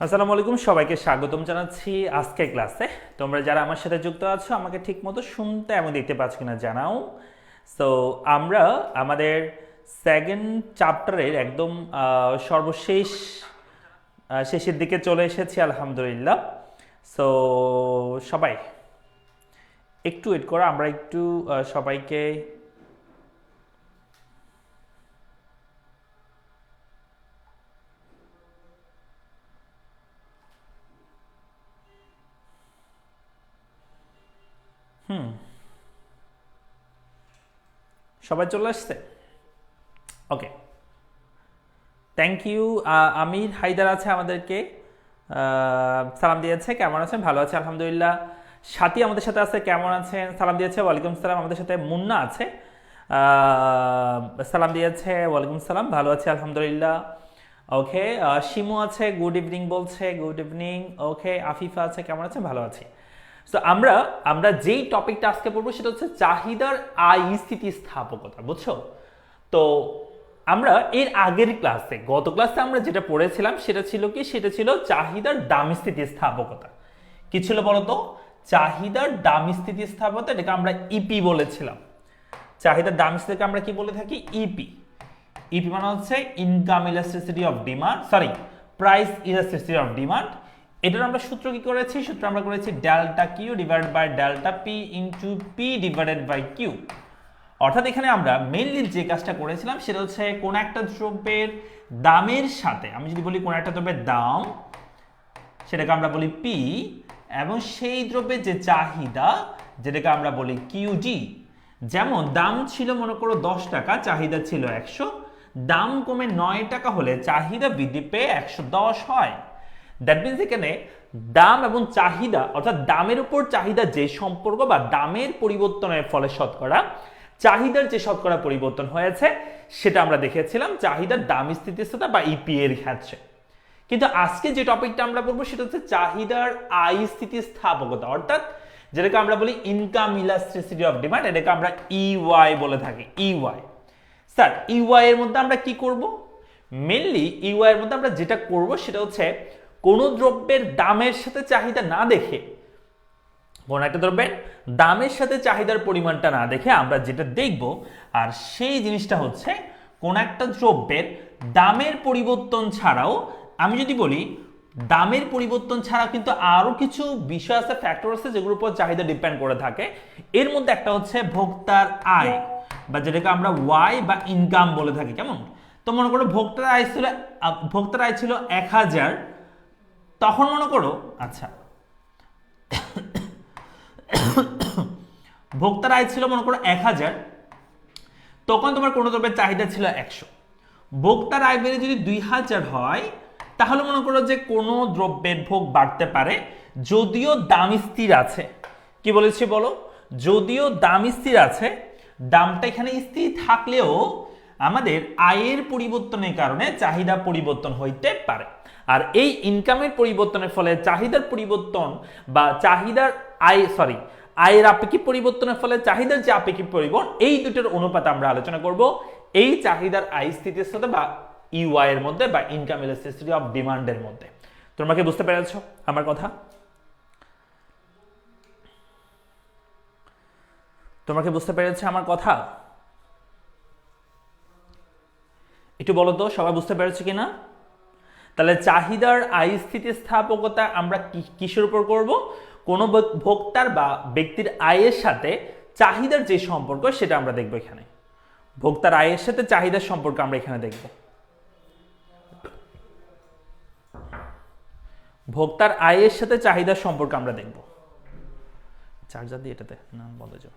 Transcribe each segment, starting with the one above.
আসসালামু আলাইকুম, সবাইকে স্বাগতম জানাচ্ছি আজকের ক্লাসে। তোমরা যারা আমার সাথে যুক্ত আছো আমাকে ঠিকমতো শুনতে এবং দেখতে পাচ্ছ কিনা জানাও। সো আমরা আমাদের সেকেন্ড চ্যাপ্টারের একদম সর্বশেষ শেষের দিকে চলে এসেছি আলহামদুলিল্লাহ। সো সবাই একটু ওয়েট করো, আমরা একটু সবাইকে সবাই চলে আসছে। ওকে, থ্যাংক ইউ। আমির হায়দার আছে আমাদেরকে সালাম দিয়েছে, কেমন আছেন? ভালো আছে আলহামদুলিল্লাহ। সাথী আমাদের সাথে আছে, কেমন আছেন? সালাম দিয়েছে, ওয়ালাইকুম সালাম। আমাদের সাথে মুন্না আছে, সালাম দিয়েছে, ওয়ালাইকুম সালাম, ভালো আছে আলহামদুলিল্লাহ। ওকে, শিমু আছে, গুড ইভিনিং বলছে, গুড ইভিনিং। ওকে, আফিফা আছে, কেমন আছে? ভালো আছি। তো আমরা আমরা যেই টপিকটা আজকে পড়বো সেটা হচ্ছে চাহিদার স্থিতিস্থাপকতা, বুঝছো? তো আমরা এর আগের ক্লাসে, গত ক্লাসে আমরা যেটা পড়েছিলাম সেটা ছিল কি, সেটা ছিল চাহিদার দাম স্থিতিস্থাপকতা। কি ছিল বলতো? চাহিদার দাম স্থিতিস্থাপকতা, এটাকে আমরা ইপি বলেছিলাম। চাহিদার দাম স্থিতিকে আমরা কি বলে থাকি? ইপি। ইপি মানে হচ্ছে income elasticity of demand, sorry, price elasticity of demand. এটার আমরা সূত্র কি করেছি? সূত্র আমরা করেছি delta Q divided by delta P into P divided by Q. অর্থাৎ এখানে আমরা মেইনলি যে কাজটা করেছিলাম সেটা হচ্ছে কোন একটা দ্রব্যের দামের সাথে, আমি যদি বলি কোন একটা দ্রব্যের দাম, সেটাকে আমরা বলি পি, এবং সেই দ্রব্যের যে চাহিদা, যেটাকে আমরা বলি কিউডি। যেমন দাম ছিল মনে করো 10 টাকা, চাহিদা ছিল 100, দাম কমে 9 টাকা হলে চাহিদা বৃদ্ধি পেয়ে 110 হয়। দ্যাট মিনস এখানে দাম এবং চাহিদা, অর্থাৎ দামের উপর চাহিদা যে সম্পর্ক বা দামের পরিবর্তনের ফলে শতকরা চাহিদার যে শতকরা পরিবর্তন হয়েছে সেটা আমরা দেখেছিলাম চাহিদার দাম স্থিতিস্থাপকতা বা ইপি এর ক্ষেত্রে। কিন্তু আজকে যে টপিকটা আমরা পড়বো সেটা হচ্ছে চাহিদার স্থিতিস্থাপকতা, অর্থাৎ যেটাকে আমরা বলি ইনকাম ইলাস্টিসিটি অফ ডিমান্ড, এটাকে আমরা ইওয়াই বলে থাকি। ইওয়াই স্যার, ইওয়াই এর মধ্যে আমরা কি করব? মেইনলি ইওয়াই এর মধ্যে আমরা যেটা করব সেটা হচ্ছে কোন দ্রব্যের দামের সাথে চাহিদা না দেখে, কোন একটা দ্রব্যের দামের সাথে চাহিদার পরিমাণটা না দেখে আমরা যেটা দেখব, আর সেই জিনিসটা হচ্ছে কোন একটা দ্রব্যের দামের পরিবর্তন ছাড়াও, আমি যদি বলি দামের পরিবর্তন ছাড়া কিন্তু আরো কিছু বিষয় আছে, ফ্যাক্টর আছে যেগুলোর উপর চাহিদা ডিপেন্ড করে থাকে। এর মধ্যে একটা হচ্ছে ভোক্তার আয়, বা যেটাকে আমরা ওয়াই বা ইনকাম বলে থাকি। কেমন? তো মনে করো ভোক্তার আয় ছিল 1000, তখন মনে করো, আচ্ছা, ভোক্তার আয় ছিল মনে করো 1000, তখন তোমার কোনো দ্রব্যের চাহিদা ছিল 100। ভোক্তার আয় বেড়ে যদি 2000 হয়, তাহলে মনে করো যে কোনো দ্রব্যের ভোগ বাড়তে পারে, যদিও দাম স্থির আছে। কি বলেছি বলো? যদিও দাম স্থির আছে, দামটা এখানে স্থির থাকলেও আমাদের আয়ের পরিবর্তনের কারণে চাহিদা পরিবর্তন হইতে পারে। আর এই ইনকামের পরিবর্তনের ফলে চাহিদার পরিবর্তন বা চাহিদার আয়ের আপেক্ষিক পরিবর্তনের ফলে চাহিদার যে আপেক্ষিক পরিবর্তন, এই দুটোর অনুপাত আমরা আলোচনা করব এই চাহিদার আয় স্থিতিস্থাপকতা বা ইওয়াই এর মধ্যে বা ইনকাম ইলাস্টিসিটি অফ ডিমান্ডের মধ্যে। তোমরা কি বুঝতে পেরেছো আমার কথা? তোমরা কি বুঝতে পেরেছো আমার কথা? একটু বলো তো, সবাই বুঝতে পেরেছো কিনা? তাহলে চাহিদার আয় স্থিতিস্থাপকতা আমরা কিসের উপর করব? কোনো ভোক্তার বা ব্যক্তির আয়ের সাথে চাহিদার যে সম্পর্ক সেটা আমরা দেখব এখানে। ভোক্তার আয়ের সাথে চাহিদার সম্পর্ক আমরা এখানে দেখব। ভোক্তার আয়ের সাথে চাহিদার সম্পর্ক আমরা দেখব। চার্জার দিয়ে এটাতে না বন্ধ যাও।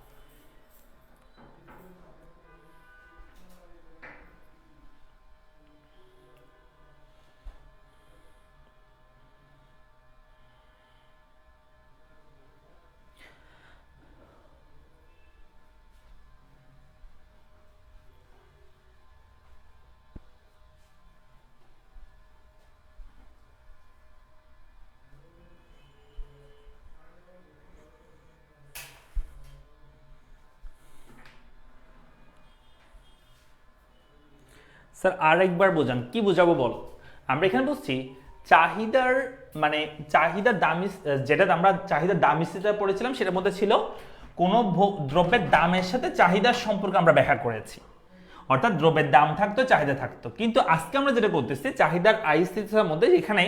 স্যার আরেকবার বোঝান, কি বোঝাবো বলো? আমরা এখানে বুঝছি চাহিদার মানে চাহিদার দামি, যেটা আমরা চাহিদার দামিস্তিতা পড়েছিলাম সেটার মধ্যে ছিল কোন দ্রব্যের দামের সাথে চাহিদার সম্পর্ক আমরা ব্যাখ্যা করেছি, অর্থাৎ দ্রব্যের দাম থাকতো চাহিদা থাকতো। কিন্তু আজকে আমরা যেটা করতেছি চাহিদার আয়স্থিতিতার মধ্যে এখানে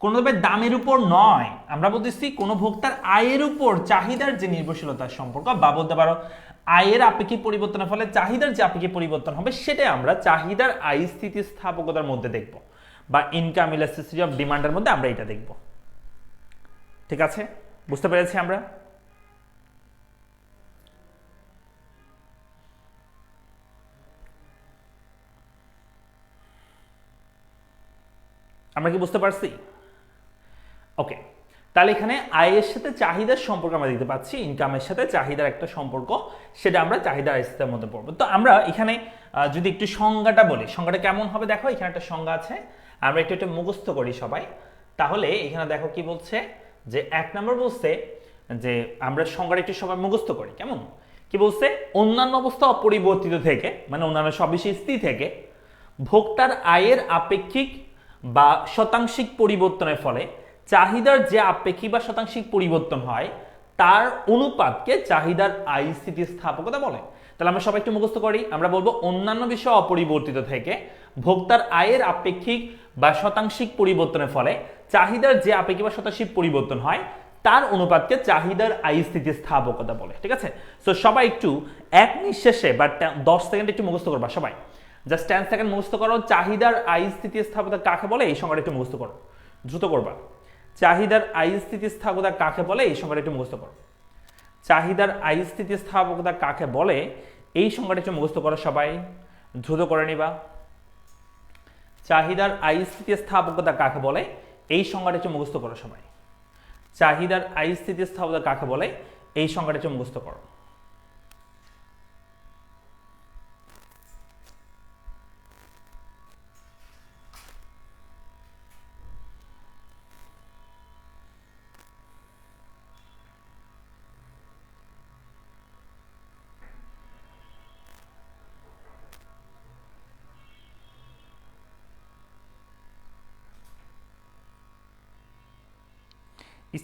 কোন দ্রব্যের দামের উপর নয়, আমরা বলতেছি কোন ভোক্তার আয়ের উপর চাহিদার যে নির্ভরশীলতার সম্পর্ক, বা বলতে পারো আয়ের আপেক্ষিক পরিবর্তনের ফলে চাহিদার যে আপেক্ষিক পরিবর্তন হবে সেটাই আমরা চাহিদার স্থিতিস্থাপকতার মধ্যে দেখব, বা ইনকাম ইলাস্টিসিটি অফ ডিমান্ডের মধ্যে আমরা এটা দেখব। ঠিক আছে, বুঝতে পেরেছি আমরা? আমরা কি বুঝতে পারছি? ওকে, তাহলে এখানে আয়ের সাথে চাহিদার সম্পর্ক আমরা দেখতে পাচ্ছি, ইনকামের সাথে চাহিদার একটা সম্পর্ক, সেটা আমরা চাহিদার আয়স্থিতিতার মধ্যে পড়বো। তো আমরা এখানে যদি একটু সংজ্ঞাটা বলি, সংজ্ঞাটা কেমন হবে দেখো, এখানে একটা সংজ্ঞা আছে, আমরা একটু একটু মুখস্থ করি সবাই। তাহলে এখানে দেখো কি বলছে, যে 1 নম্বর বলছে যে আমরা সংজ্ঞাটা একটু সবাই মুখস্থ করি, কেমন কি বলছে, অন্যান্য অবস্থা অপরিবর্তিত থেকে, মানে অন্যান্য সব বিষয় স্থির থেকে ভোক্তার আয়ের আপেক্ষিক বা শতাংশিক পরিবর্তনের ফলে চাহিদার যে আপেক্ষিক বা শতাংশিক পরিবর্তন হয় তার অনুপাতকে চাহিদার স্থিতিস্থাপকতা বলে। তাহলে আমরা সবাই একটু মুখস্থ করি, আমরা বলবো অন্যান্য বিষয় অপরিবর্তিত থেকে ভোক্তার আয়ের আপেক্ষিক বা শতাংশিক পরিবর্তনের ফলে চাহিদার যে আপেক্ষিক বা শতাংশিক পরিবর্তন হয় তার অনুপাতকে চাহিদার স্থিতিস্থাপকতা বলে। ঠিক আছে, তো সবাই একটু এক নিঃশ্বাসে বা 10 সেকেন্ড একটু মুখস্থ করবা, সবাই জাস্ট 10 সেকেন্ড মুখস্থ করো। চাহিদার স্থিতিস্থাপকতা কাকে বলে এই সংজ্ঞাটা একটু মুখস্থ করো, দ্রুত করবা। চাহিদার স্থিতিস্থাপকতা কাকে বলে এই সংজ্ঞাটা একটু মুখস্থ করো। চাহিদার স্থিতিস্থাপকতা কাকে বলে এই সংজ্ঞাটা একটু মুখস্থ করো, সবাই দ্রুত করে নিবা। চাহিদার স্থিতিস্থাপকতা কাকে বলে এই সংজ্ঞাটা একটু মুখস্থ করো সবাই। চাহিদার স্থিতিস্থাপকতা কাকে বলে এই সংজ্ঞাটা একটু মুখস্থ করো।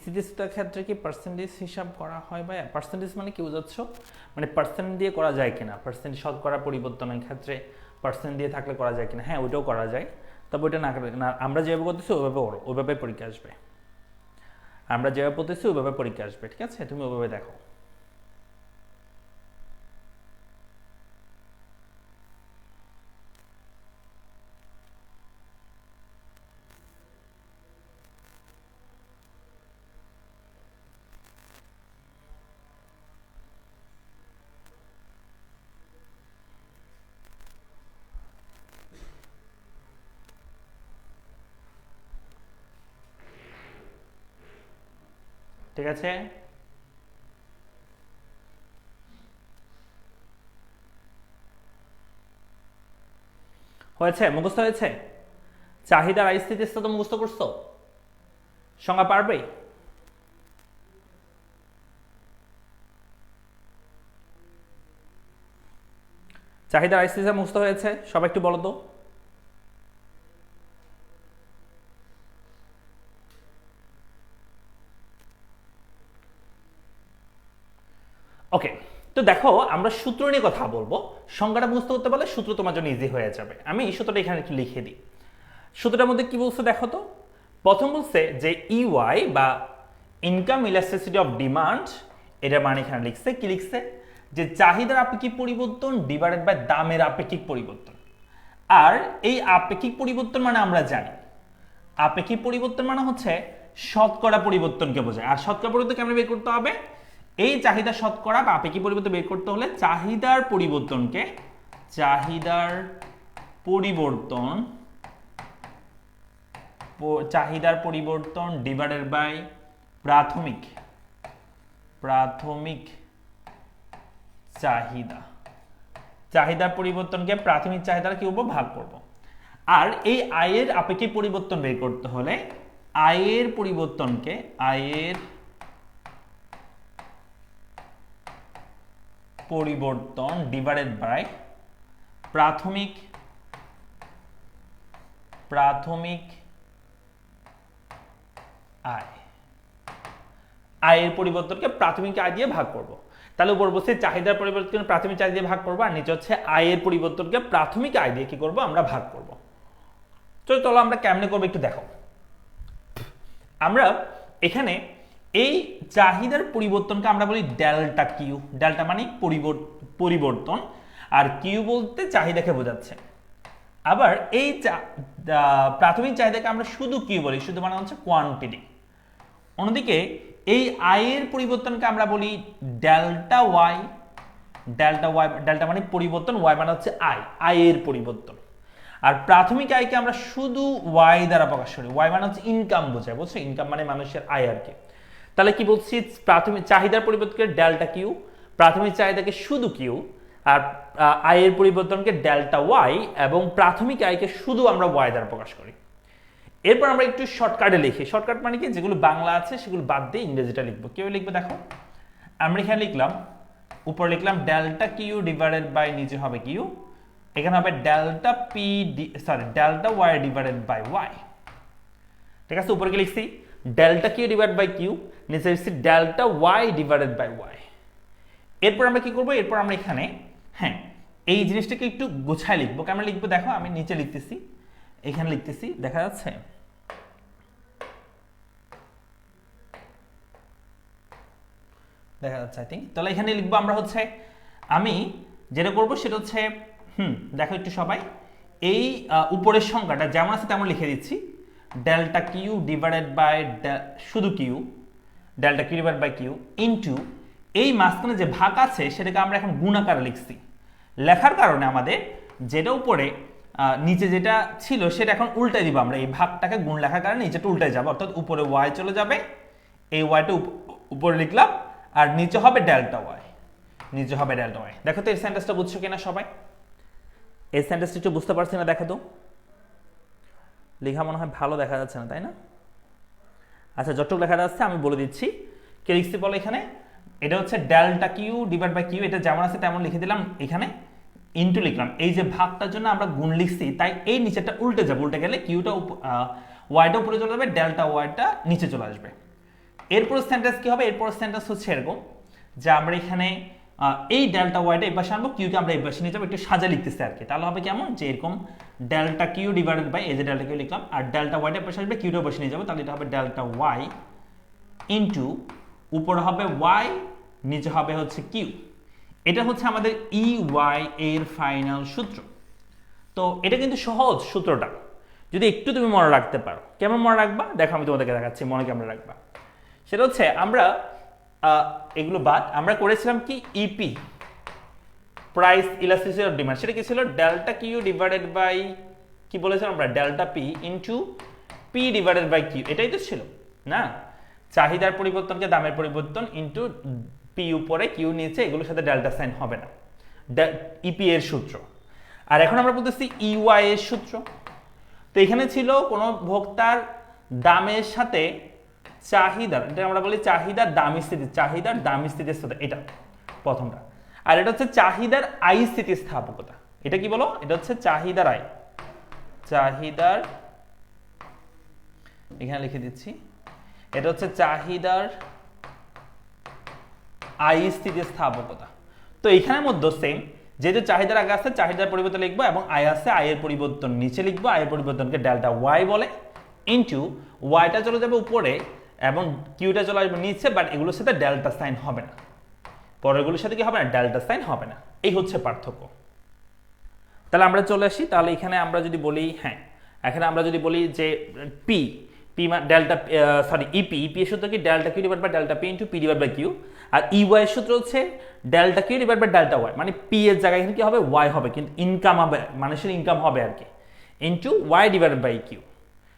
স্থিতিস্থাপকতার ক্ষেত্রে কি পার্সেন্টেজ হিসাব করা হয়, বা পার্সেন্টেজ মানে কি বোঝাচ্ছ, মানে পার্সেন্ট দিয়ে করা যায় কিনা, পার্সেন্ট শতকরা পরিবর্তনের ক্ষেত্রে পার্সেন্ট দিয়ে থাকলে করা যায় কিনা, হ্যাঁ ওইটাও করা যায়, তবে ওইটা না আমরা যেভাবে করতেছি ওইভাবে করো, ওইভাবে পরীক্ষা আসবে, আমরা যেভাবে পড়তেছি ওইভাবে পরীক্ষা আসবে। ঠিক আছে, তুমি ওইভাবে দেখো। ঠিক আছে, হয়েছে, মুখস্থ হয়েছে? চাহিদার স্থিতিস্থাপকতা মুখস্থ করছো, সংজ্ঞা পারবে? চাহিদার স্থিতিস্থাপকতা মুখস্থ হয়েছে সবাই একটু বলো তো। ওকে, তো দেখো আমরা সূত্র নিয়ে কথা বলবো, সংজ্ঞাটা মুখস্থ করতে পারলে সূত্র তোমার জন্য ইজি হয়ে যাবে। আমি এই সূত্রটা এখানে একটু লিখে দিই। সূত্রটার মধ্যে কি বলছে দেখো তো, প্রথম বলছে যে ইওয়াই বা ইনকাম ইলাস্টিসিটি অফ ডিমান্ড, এটা মানে এখানে লিখছে কি, লিখছে যে চাহিদার আপেক্ষিক পরিবর্তন ডিভাইডেড বাই দামের আপেক্ষিক পরিবর্তন। আর এই আপেক্ষিক পরিবর্তন মানে আমরা জানি আপেক্ষিক পরিবর্তন মানে হচ্ছে শতকরা পরিবর্তনকে বোঝায়। আর শতকরা পরিবর্তন কেমন বের করতে হবে, এই চাহিদা শতকরা বা আপেক্ষিক পরিবর্তন বের করতে হলে চাহিদার পরিবর্তনকে চাহিদার পরিবর্তন ডিভাইডেড বাই প্রাথমিক চাহিদা, চাহিদার পরিবর্তনকে প্রাথমিক চাহিদার কি করব, ভাগ করব। আর এই আয়ের আপেক্ষিক পরিবর্তন বের করতে হলে আয়ের পরিবর্তন ডিভাইডেড বাই প্রাথমিক আয়, আয়ের পরিবর্তনকে প্রাথমিক আয় দিয়ে ভাগ করব। তাহলে উপর বলছে চাহিদার পরিবর্তনকে প্রাথমিক চাহিদা দিয়ে ভাগ করব, আর নিচে হচ্ছে আয়ের পরিবর্তনকে প্রাথমিক আয় দিয়ে কি করব আমরা ভাগ করব। চলো আমরা কেমনে করবো একটু দেখো। আমরা এখানে এই চাহিদার পরিবর্তনকে আমরা বলি ডেল্টা কিউ। ডেল্টা মানে পরিবর্তন, আর কিউ বলতে চাহিদাকে বোঝাচ্ছে। আবার এই প্রাথমিক চাহিদাকে আমরা শুধু কিউ বলি, শুধু মানে হচ্ছে কোয়ান্টিটি। অন্যদিকে এই আয়ের পরিবর্তনকে আমরা বলি ডেল্টা ওয়াই। ডেল্টা মানে পরিবর্তন, ওয়াই মানে হচ্ছে আয়ের পরিবর্তন। আর প্রাথমিক আয়কে আমরা শুধু ওয়াই দ্বারা প্রকাশ করি। ওয়াই মানে হচ্ছে ইনকাম বোঝায়, বুঝছো? ইনকাম মানে মানুষের আয় আর কি। তাহলে কি বলছি, প্রাথমিক চাহিদার পরিবর্তনকে ডেল্টা কিউ, প্রাথমিক চাহিদাকে শুধু কিউ, আর আয়ের পরিবর্তনকে ডেল্টা ওয়াই, এবং প্রাথমিক আয়কে শুধু আমরা ওয়াই দ্বারা প্রকাশ করি। এরপর আমরা একটু শর্টকাটে লিখি। শর্টকাট মানে কি, যেগুলো বাংলা আছে সেগুলো বাদ দিয়ে ইংরেজিটা লিখবো। কেউ লিখবে দেখো, আমরা এখানে লিখলাম, উপরে লিখলাম ডেল্টা কিউ ডিভাইডেড বাই, নিচে হবে কিউ, এখানে হবে delta delta Y divided by Y. ঠিক আছে, উপরে কি লিখছি delta Q divide by Q, নিচে লিখছি delta Y divided by Y. এরপর আমরা কি করবো, এরপর আমরা এখানে এই জিনিসটাকে একটু গোছায় লিখবো। কেমন লিখবো দেখো, আমি নিচে লিখতেছি, এখানে লিখতেছি, দেখা যাচ্ছে? দেখা যাচ্ছে আই থিঙ্ক। তাহলে এখানে লিখবো আমরা হচ্ছে, আমি যেটা করবো সেটা হচ্ছে দেখো একটু সবাই, এই উপরের সংখ্যাটা যেমন আছে তেমন লিখে দিচ্ছি, ডেল্টা কিউ ডিভাইডেড বাই শুধু Q, delta Q divide by Q into এই মাঝখানে যে ভাগ আছে সেটাকে আমরা এখন গুণ আকারে লিখছি। লেখার কারণে আমাদের যেটা উপরে নিচে যেটা ছিল সেটা এখন উল্টাই দিব আমরা। এই ভাগটাকে গুণ লেখার কারণে নিচেটা উল্টাই যাবে, অর্থাৎ উপরে ওয়াই চলে যাবে, এই ওয়াইটা উপরে লিখলাম, আর নিচে হবে ডেল্টা ওয়াই, নিচে হবে ডেল্টা ওয়াই। দেখো তো এই সেন্টেন্সটা বুঝছো কিনা সবাই? এই সেন্টেন্সটা একটু বুঝতে পারছি না, দেখো তো। লেখা মনে হয় ভালো দেখা যাচ্ছে না, তাই না? আচ্ছা, যতটুকু লেখা যাচ্ছে আমি বলে দিচ্ছি। কে লিখছি বলো এখানে, এটা হচ্ছে delta Q divide by Q, এটা যেমন আছে তেমন লিখে দিলাম, এখানে ইনটু লিখলাম। এই যে ভাগটার জন্য আমরা গুণ লিখছি, তাই এই নিচেটা উল্টে যাবে, উল্টে গেলে কিউটা ওয়াইটা উপরে চলে যাবে, ডেল্টা ওয়াইটা নিচে চলে আসবে। এরপর সেন্টেন্স কি হবে, এরপর সেন্টেন্স হচ্ছে এরকম যে আমরা এখানে এই ডেল্টা ওয়াইটা এই পাশে আনবো, কিউকে আমরা এই পাশে নিয়ে যাবো, একটু সাজা লিখতেছি আর কি। তাহলে হবে কেমন, যে এরকম ডেল্টা কিউ ডিভাইডেড বাই, এই যে ডেল্টা কিউ লিখলাম, আর ডেল্টা ওয়াইটা পাশে আসবে, কিউটা পাশে নিয়ে যাবো, তাহলে এটা হবে ডেল্টা ওয়াই ইনটু উপরে হবে ওয়াই, নিচে হবে হচ্ছে কিউ। এটা হচ্ছে আমাদের ই ওয়াই এর ফাইনাল সূত্র। তো এটা কিন্তু সহজ সূত্রটা, যদি একটু তুমি মনে রাখতে পারো। কেমন মনে রাখবা দেখো, আমি তোমাদেরকে দেখাচ্ছি মনে কেমন রাখবা। সেটা হচ্ছে আমরা এগুলো বাদ আমরা করেছিলাম কি, EP price elasticity of demand, সেটা কি ছিল ডেল্টা কিউ ডিভাইডেড বাই কি বলেছিলাম আমরা, delta P into P divided by Q, এটাই তো ছিল না? চাহিদার পরিবর্তনকে দামের পরিবর্তন ইনটু পি উপরে কিউ নিচে, এগুলোর সাথে ডেল্টা সাইন হবে না, ইপি এর সূত্র। আর এখন আমরা বলতেছি ইওয়াই এর সূত্র। তো এখানে ছিল কোনো ভোক্তার দামের সাথে চাহিদার, এটা আমরা বলি চাহিদার দামি স্থিতি, চাহিদার দামি স্থিতিস্থাপকতা, এটা প্রথমটা। আর এটা হচ্ছে চাহিদার আয় স্থিতিস্থাপকতা। এটা কি বলো, এটা হচ্ছে চাহিদার আয়, চাহিদার, এখানে লিখে দিচ্ছি, এটা হচ্ছে চাহিদার আয় স্থিতিস্থাপকতা। তো এখানের মধ্যে সেম, যেহেতু চাহিদার আগে আছে চাহিদার পরিবর্তন লিখবো, এবং আয় আছে আয়ের পরিবর্তন নিচে লিখবো, আয়ের পরিবর্তনকে ডেল্টা ওয়াই বলে, ইনটু ওয়াইটা চলে যাবে উপরে এবং কিউটা চলে আসবে নিচে, বাট এগুলোর সাথে ডেল্টা সাইন হবে না, পরেরগুলোর সাথে কি হবে না, ডেল্টা সাইন হবে না। এই হচ্ছে পার্থক্য। তাহলে আমরা চলে আসি, তাহলে এখানে আমরা যদি বলি, এখানে আমরা যদি বলি যে পি ডেল্টা ইপি এর সূত্র কি delta Q divide by delta P into P divide by Q, আর ইওয়াই এর সূত্র হচ্ছে delta Q divide by delta Y, মানে পি এর জায়গায় এখানে কি হবে, ওয়াই হবে, কিন্তু ইনকাম হবে, মানুষের ইনকাম হবে আর কি, into Y divide by Q.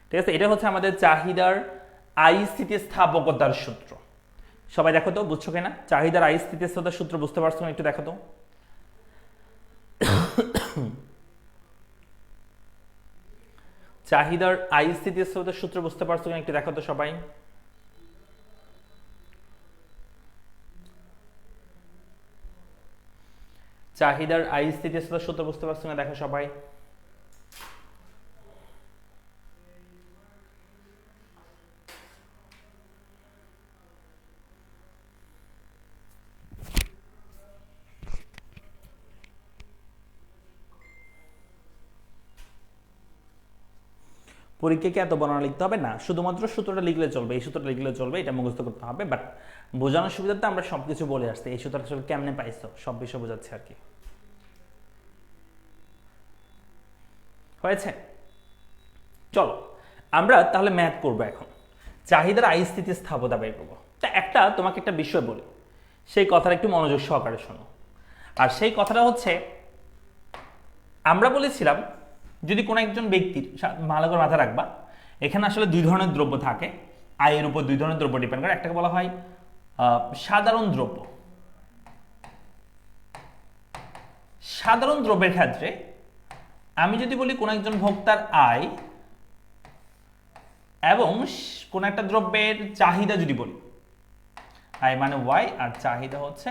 ঠিক আছে, এটা হচ্ছে আমাদের চাহিদার আয় স্থিতিস্থাপকতার সূত্র। সবাই দেখো তো বুঝছো কিনা, চাহিদার আয় স্থিতিস্থাপকতার সূত্র বুঝতে পারছো না, একটু দেখো তো। চাহিদার আয় স্থিতিস্থাপকতার সূত্র বুঝতে পারছো কিনা, একটু দেখো তো সবাই। চাহিদার আয় স্থিতিস্থাপকতার সূত্র বুঝতে পারছো না, দেখো সবাই। পরীক্ষা কি এত বর্ণনা লিখতে হবে না, শুধুমাত্র সূত্রটা লিখলে চলবে, এই সূত্রটা লিখলে চলবে, এটা মুখস্থ করতে হবে। বাট বোঝানোর সুবিধাতে আমরা সবকিছু বলে আসছি, এই সূত্রটা আসলে কেমনে পাইছো সব বিষয় বোঝাচ্ছে আর কি। হয়েছে? চলো আমরা তাহলে ম্যাথ করবো এখন, চাহিদার স্থিতিস্থাপকতা বের করবো। তা তোমাকে একটা বিষয় বলি, সেই কথাটা একটু মনোযোগ সহকারে শোনো। আর সেই কথাটা হচ্ছে, আমরা বলেছিলাম যদি কোনো একজন ব্যক্তির, ভালো করে মাথায় রাখবা, এখানে আসলে দুই ধরনের দ্রব্য থাকে, আয়ের উপর দুই ধরনের দ্রব্য ডিপেন্ড করে। একটাকে বলা হয় সাধারণ দ্রব্য। সাধারণ দ্রব্যের ক্ষেত্রে আমি যদি বলি কোনো একজন ভোক্তার আয় এবং কোনো একটা দ্রব্যের চাহিদা যদি বলি, আয় মানে ওয়াই আর চাহিদা হচ্ছে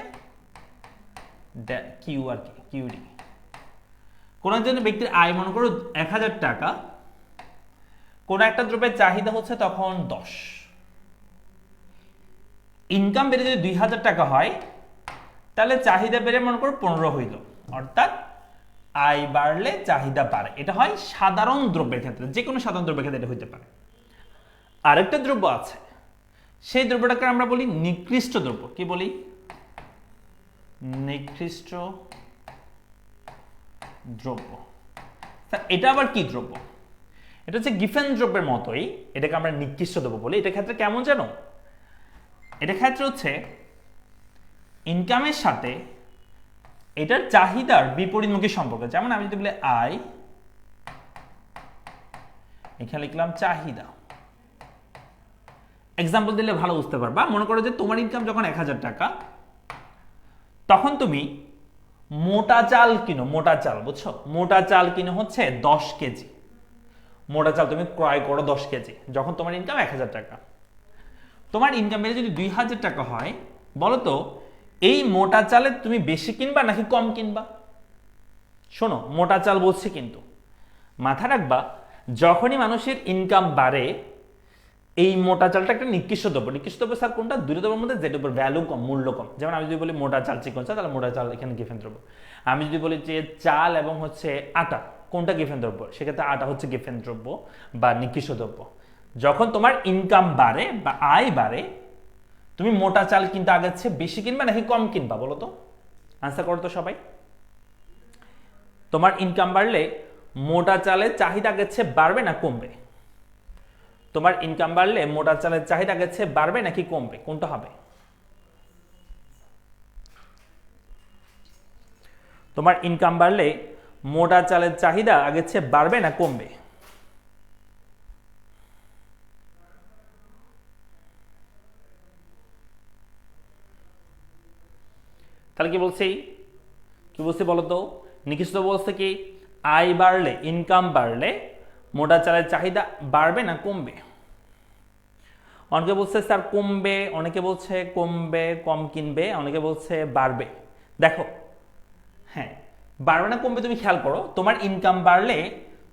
কিউ আর কি, কিউডি। কোন একজন ব্যক্তির আয় মনে করো 1000 টাকা, কোন একটা দ্রব্যের চাহিদা হচ্ছে তখন 10, ইনকাম বেড়ে যদি 2000 টাকা হয় তাহলে চাহিদা বেড়ে মনে করো 15 হইল, অর্থাৎ আয় বাড়লে চাহিদা বাড়ে। এটা হয় সাধারণ দ্রব্যের ক্ষেত্রে, যে কোনো সাধারণ দ্রব্যের ক্ষেত্রে এটা হইতে পারে। আরেকটা দ্রব্য আছে, সেই দ্রব্যটাকে আমরা বলি নিকৃষ্ট দ্রব্য। কি বলি? নিকৃষ্ট দ্রব্য। এটা আবার কি দ্রব্য? এটা হচ্ছে গিফেন দ্রব্যের মতোই, এটাকে আমরা নিকৃষ্ট দ্রব্য বলি। এটার ক্ষেত্রে কেমন জানো? এটার ক্ষেত্রে হচ্ছে ইনকামের সাথে এটার চাহিদার বিপরীতমুখী সম্পর্ক। যেমন আমি যদি বলি আয়, এখানে লিখলাম চাহিদা। এক্সাম্পল দিলে ভালো বুঝতে পারবা। মনে করো যে তোমার ইনকাম যখন 1000 টাকা, তখন তুমি মোটা চাল কিনো, মোটা চাল, বুঝছো? মোটা চাল কিনো হচ্ছে 10 কেজি। মোটা চাল তুমি ক্রয় করো 10 কেজি, যখন তোমার ইনকাম 1000 টাকা। তোমার ইনকাম বেড়ে যদি 2000 টাকা হয়, বলো তো এই মোটা চালে তুমি বেশি কিনবা নাকি কম কিনবা? শোনো, মোটা চাল বলছে কিন্তু মাথা রাখবা, যখনই মানুষের ইনকাম বাড়ে, এই মোটা চালটা একটা নিকৃষ্ট দ্রব্য। নিকৃষ্ট দ্রব্য স্যার কোনটা? দুটো দ্রব্যের মধ্যে যেটার উপর ভ্যালু কম, মূল্য কম। যেমন আমি যদি বলি মোটা চাল চিকন চাল, তাহলে মোটা চাল এখানে গিফেন দ্রব্য। আমি যদি বলি যে চাল এবং হচ্ছে আটা, কোনটা গিফেন দ্রব্য? সেক্ষেত্রে আটা হচ্ছে গিফেন দ্রব্য বা নিকৃষ্ট দ্রব্য। যখন তোমার ইনকাম বাড়ে বা আয় বাড়ে, তুমি মোটা চাল কিনতে আগের চেয়ে বেশি কিনবা নাকি কম কিনবা বলো তো? আনসার করো তো সবাই। তোমার ইনকাম বাড়লে মোটা চালের চাহিদা আগের চেয়ে বাড়বে না কমবে? তোমার ইনকাম বাড়লে মোটা চালের চাহিদা আগের চেয়ে বাড়বে নাকি কমবে? কোনটা হবে? তোমার ইনকাম বাড়লে মোটা চালের চাহিদা আগের চেয়ে বাড়বে না কমবে? তাহলে কি বলছি? কি বলছি বলো তো? নিকৃষ্ট বলছে কি আয় বাড়লে, ইনকাম বাড়লে মোটা চালের চাহিদা বাড়বে না কমবে? অনেকে বলছে স্যার কমবে, অনেকে বলছে কমবে, কম কিনবে, অনেকে বলছে বাড়বে। দেখো, হ্যাঁ, বাড়বে না কমবে তুমি খেয়াল করো। তোমার ইনকাম বাড়লে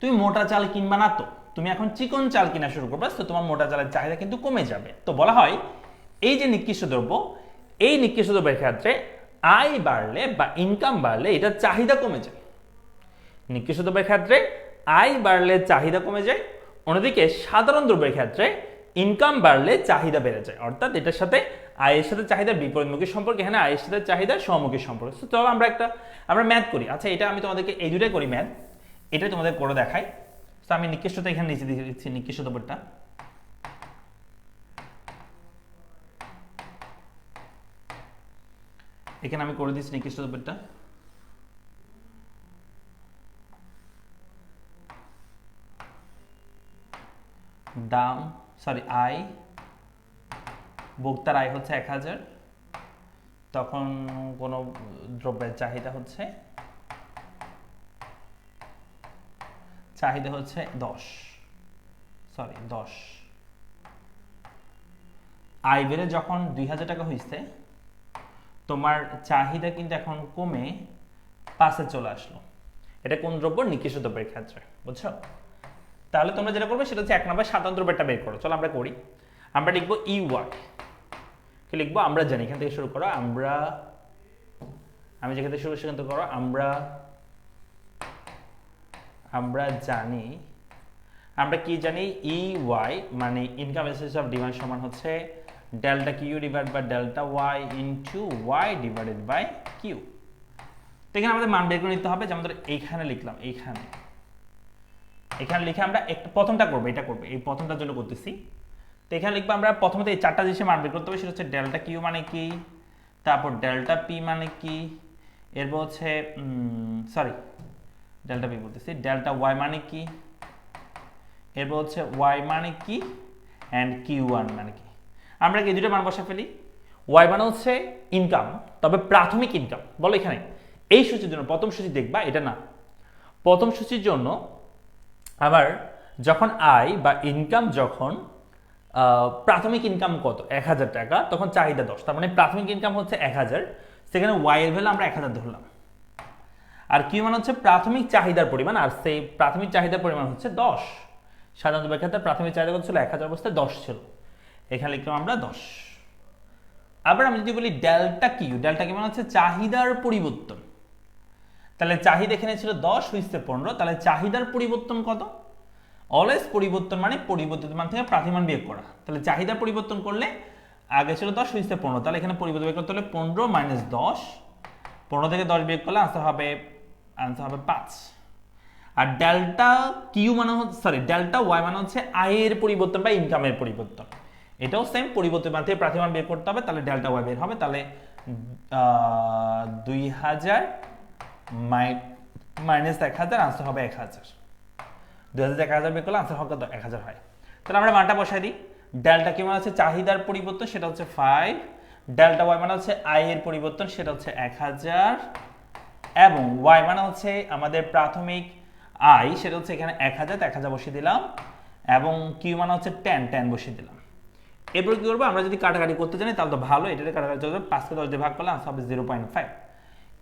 তুমি মোটা চাল কিনবা না, তো তুমি এখন চিকন চাল কিনা শুরু করবে, তো তোমার মোটা চালের চাহিদা কিন্তু কমে যাবে। তো বলা হয় এই যে নিকৃষ্ট দ্রব্য, এই নিকৃষ্ট দ্রব্যের ক্ষেত্রে আয় বাড়লে বা ইনকাম বাড়লে এটার চাহিদা কমে যায়। নিকৃষ্ট দ্রব্যের ক্ষেত্রে আয় বাড়লে চাহিদা কমে যায়, অন্যদিকে সাধারণ দ্রব্যের ক্ষেত্রে ইনকাম বাড়লে চাহিদা বেড়ে যায়। অর্থাৎ এটার সাথে আয়ের সাথে চাহিদার বিপরীতমুখী সম্পর্ক, এখানে আয়ের সাথে চাহিদার সমমুখী সম্পর্ক। তো চলো আমরা ম্যাথ করি। আচ্ছা, এটা আমি তোমাদেরকে এই দুটাই করি ম্যাথ, এটাই তোমাদের করে দেখাই। তো আমি নিকৃষ্টতা এখানে নিচে দিয়ে দিচ্ছি, নিকৃষ্ট দ্রব্যটা। এখানে আমি করে দিচ্ছি নিকৃষ্ট দ্রব্যটা। দাম, সরি, আয়, ভোক্তার আয় হচ্ছে 1000, তখন কোনো দ্রব্যের চাহিদা হচ্ছে 10, সরি 10। আয় বেড়ে যখন 2000 টাকা হয়েছে, তোমার চাহিদা কিন্তু এখন কমে 5-এ চলে আসলো। এটা কোন দ্রব্য? নিকৃষ্ট দ্রব্যের ক্ষেত্রে, বুঝছো? তাহলে তোমরা যেটা করবে সেটা হচ্ছে 1 নম্বর সাধারণ দ্রব্যটা বের করো। চলো আমরা করি। আমরা লিখবো ইউআই, কি লিখবো? আমরা জানি, এখান থেকে শুরু করো। আমি যেখান থেকে শুরু সেখান থেকে করো। আমরা জানি আমরা কি জানি ই ওয়াই মানে ইনকাম এক্সেস অফ ডিমান্ড সমান হচ্ছে delta Q divide by delta Y into Y divided by Q. তো এখানে আমাদের মান বের করে নিতে হবে, যেমন ধরো এইখানে লিখলাম, এখানে লিখে আমরা একটা প্রথমটা করবো, এটা করবো, এই প্রথমটার জন্য করতেছি। তো এখানে লিখবো আমরা প্রথমত এই চারটা জিনিসের মান বের করতে হবে, সেটা হচ্ছে ডেল্টা কিউ মানে কি, তারপর ডেল্টা পি মানে কি, এরপর হচ্ছে ডেল্টা পি বলতেছি, ডেল্টা ওয়াই মানে কি, এরপর হচ্ছে ওয়াই মানে কি, অ্যান্ড কিউ ওয়ান মানে কি। আমরা কি দুটো মান বসা ফেলি। ওয়াই মানে হচ্ছে ইনকাম, তবে প্রাথমিক ইনকাম বলো এখানে এই সূচির জন্য, প্রথম সূচি দেখবা এটা না, প্রথম সূচির জন্য আবার যখন আয় বা ইনকাম যখন প্রাথমিক ইনকাম কত 1000 টাকা, তখন চাহিদা 10, তার মানে প্রাথমিক ইনকাম হচ্ছে 1000, সেখানে ওয়াই এর ভ্যালু আমরা 1000 ধরলাম। আর কিউ মানে হচ্ছে প্রাথমিক চাহিদার পরিমাণ, আর সেই প্রাথমিক চাহিদার পরিমাণ হচ্ছে 10। সাধারণত ব্যাখ্যাতে প্রাথমিক চাহিদা কত ছিল 1000 অবস্থায় 10 ছিল, এখানে লিখলাম আমরা 10। আবার আমি যদি বলি ডেল্টা কিউ মানে হচ্ছে চাহিদার পরিবর্তন, তাহলে চাহিদা এখানে ছিল 10 হইছে 15, তাহলে চাহিদার পরিবর্তন কত, অলওয়েজ পরিবর্তন মানে পরিবর্তিত মান থেকে প্রাথমিক মান বিয়োগ করা, তাহলে চাহিদার পরিবর্তন করলে আগে ছিল 10 হইছে 15, তাহলে এখানে পরিবর্তন বের করতে হলে 15 মাইনাস 10, 15 থেকে 10 বিয়োগ করলে আনসার হবে 5। আর ডেল্টা কিউ মানে হচ্ছে ডেল্টা ওয়াই মানে হচ্ছে আয়ের পরিবর্তন বা ইনকামের পরিবর্তন, এটাও সেম পরিবর্তন মান থেকে প্রাথমিক মান বের করতে হবে, তাহলে ডেল্টা ওয়াই বের হবে, তাহলে 2000 মাইনাস 1000 আনসার হবে 1000, 2000 থেকে 1000 বের করলে আনসার হবে 1000 হয়। তাহলে আমরা মানটা বসাই দিই, ডেল্টা কি মানে হচ্ছে চাহিদার পরিবর্তন, সেটা হচ্ছে 5, ডেল্টা ওয়াই মানে হচ্ছে আয়ের পরিবর্তন, সেটা হচ্ছে 1000, এবং ওয়াই মানে হচ্ছে আমাদের প্রাথমিক আয়, সেটা হচ্ছে এখানে 1000 বসিয়ে দিলাম, এবং কিউ মানে হচ্ছে 10 বসিয়ে দিলাম। এরপর কি করবো, আমরা যদি কাটাকাটি করতে জানি তাহলে তো ভালো, এটাতে কাটাকাটি করবে 5 কে 10 দিয়ে ভাগ করলে আনসার হবে 0.5।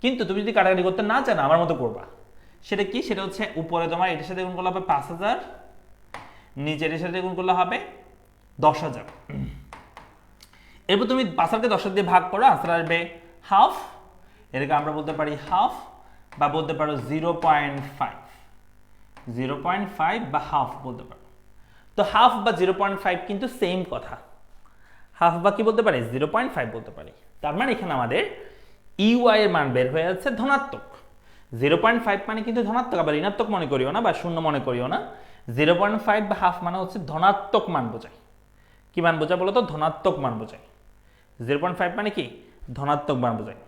কিন্তু তুমি যদি কাটাকাটি করতে না জানো আমার মতো করবা, সেটা কি, সেটা হচ্ছে উপরে তোমার এটার সাথে গুণ করলে হবে 5000, নিচের এর সাথে গুণ করলে হবে 10000। এরপর তুমি 5000 কে 10 দিয়ে ভাগ করো, আনসার আসবে হাফ, এটাকে আমরা বলতে পারি হাফ বা বলতে পারো 0.5 বা হাফ বলতে পারো। তো হাফ বা 0.5 কিন্তু সেম কথা, হাফ বা কি বলতে পারি 0.5 বলতে পারি। তার মানে এখানে আমাদের ইউআই এর মান বের হয়ে যাচ্ছে ধনাত্মক। 0.5 মানে কিন্তু ধনাত্মক, আবার ঋণাত্মক মনে করিও না বা শূন্য মনে করিও না। 0.5 বা হাফ মানে হচ্ছে ধনাত্মক মান বোঝায়। কি মান বোঝায় বলো তো, ধনাত্মক মান বোঝায়। 0.5 মানে কি, ধনাত্মক মান বোঝায়।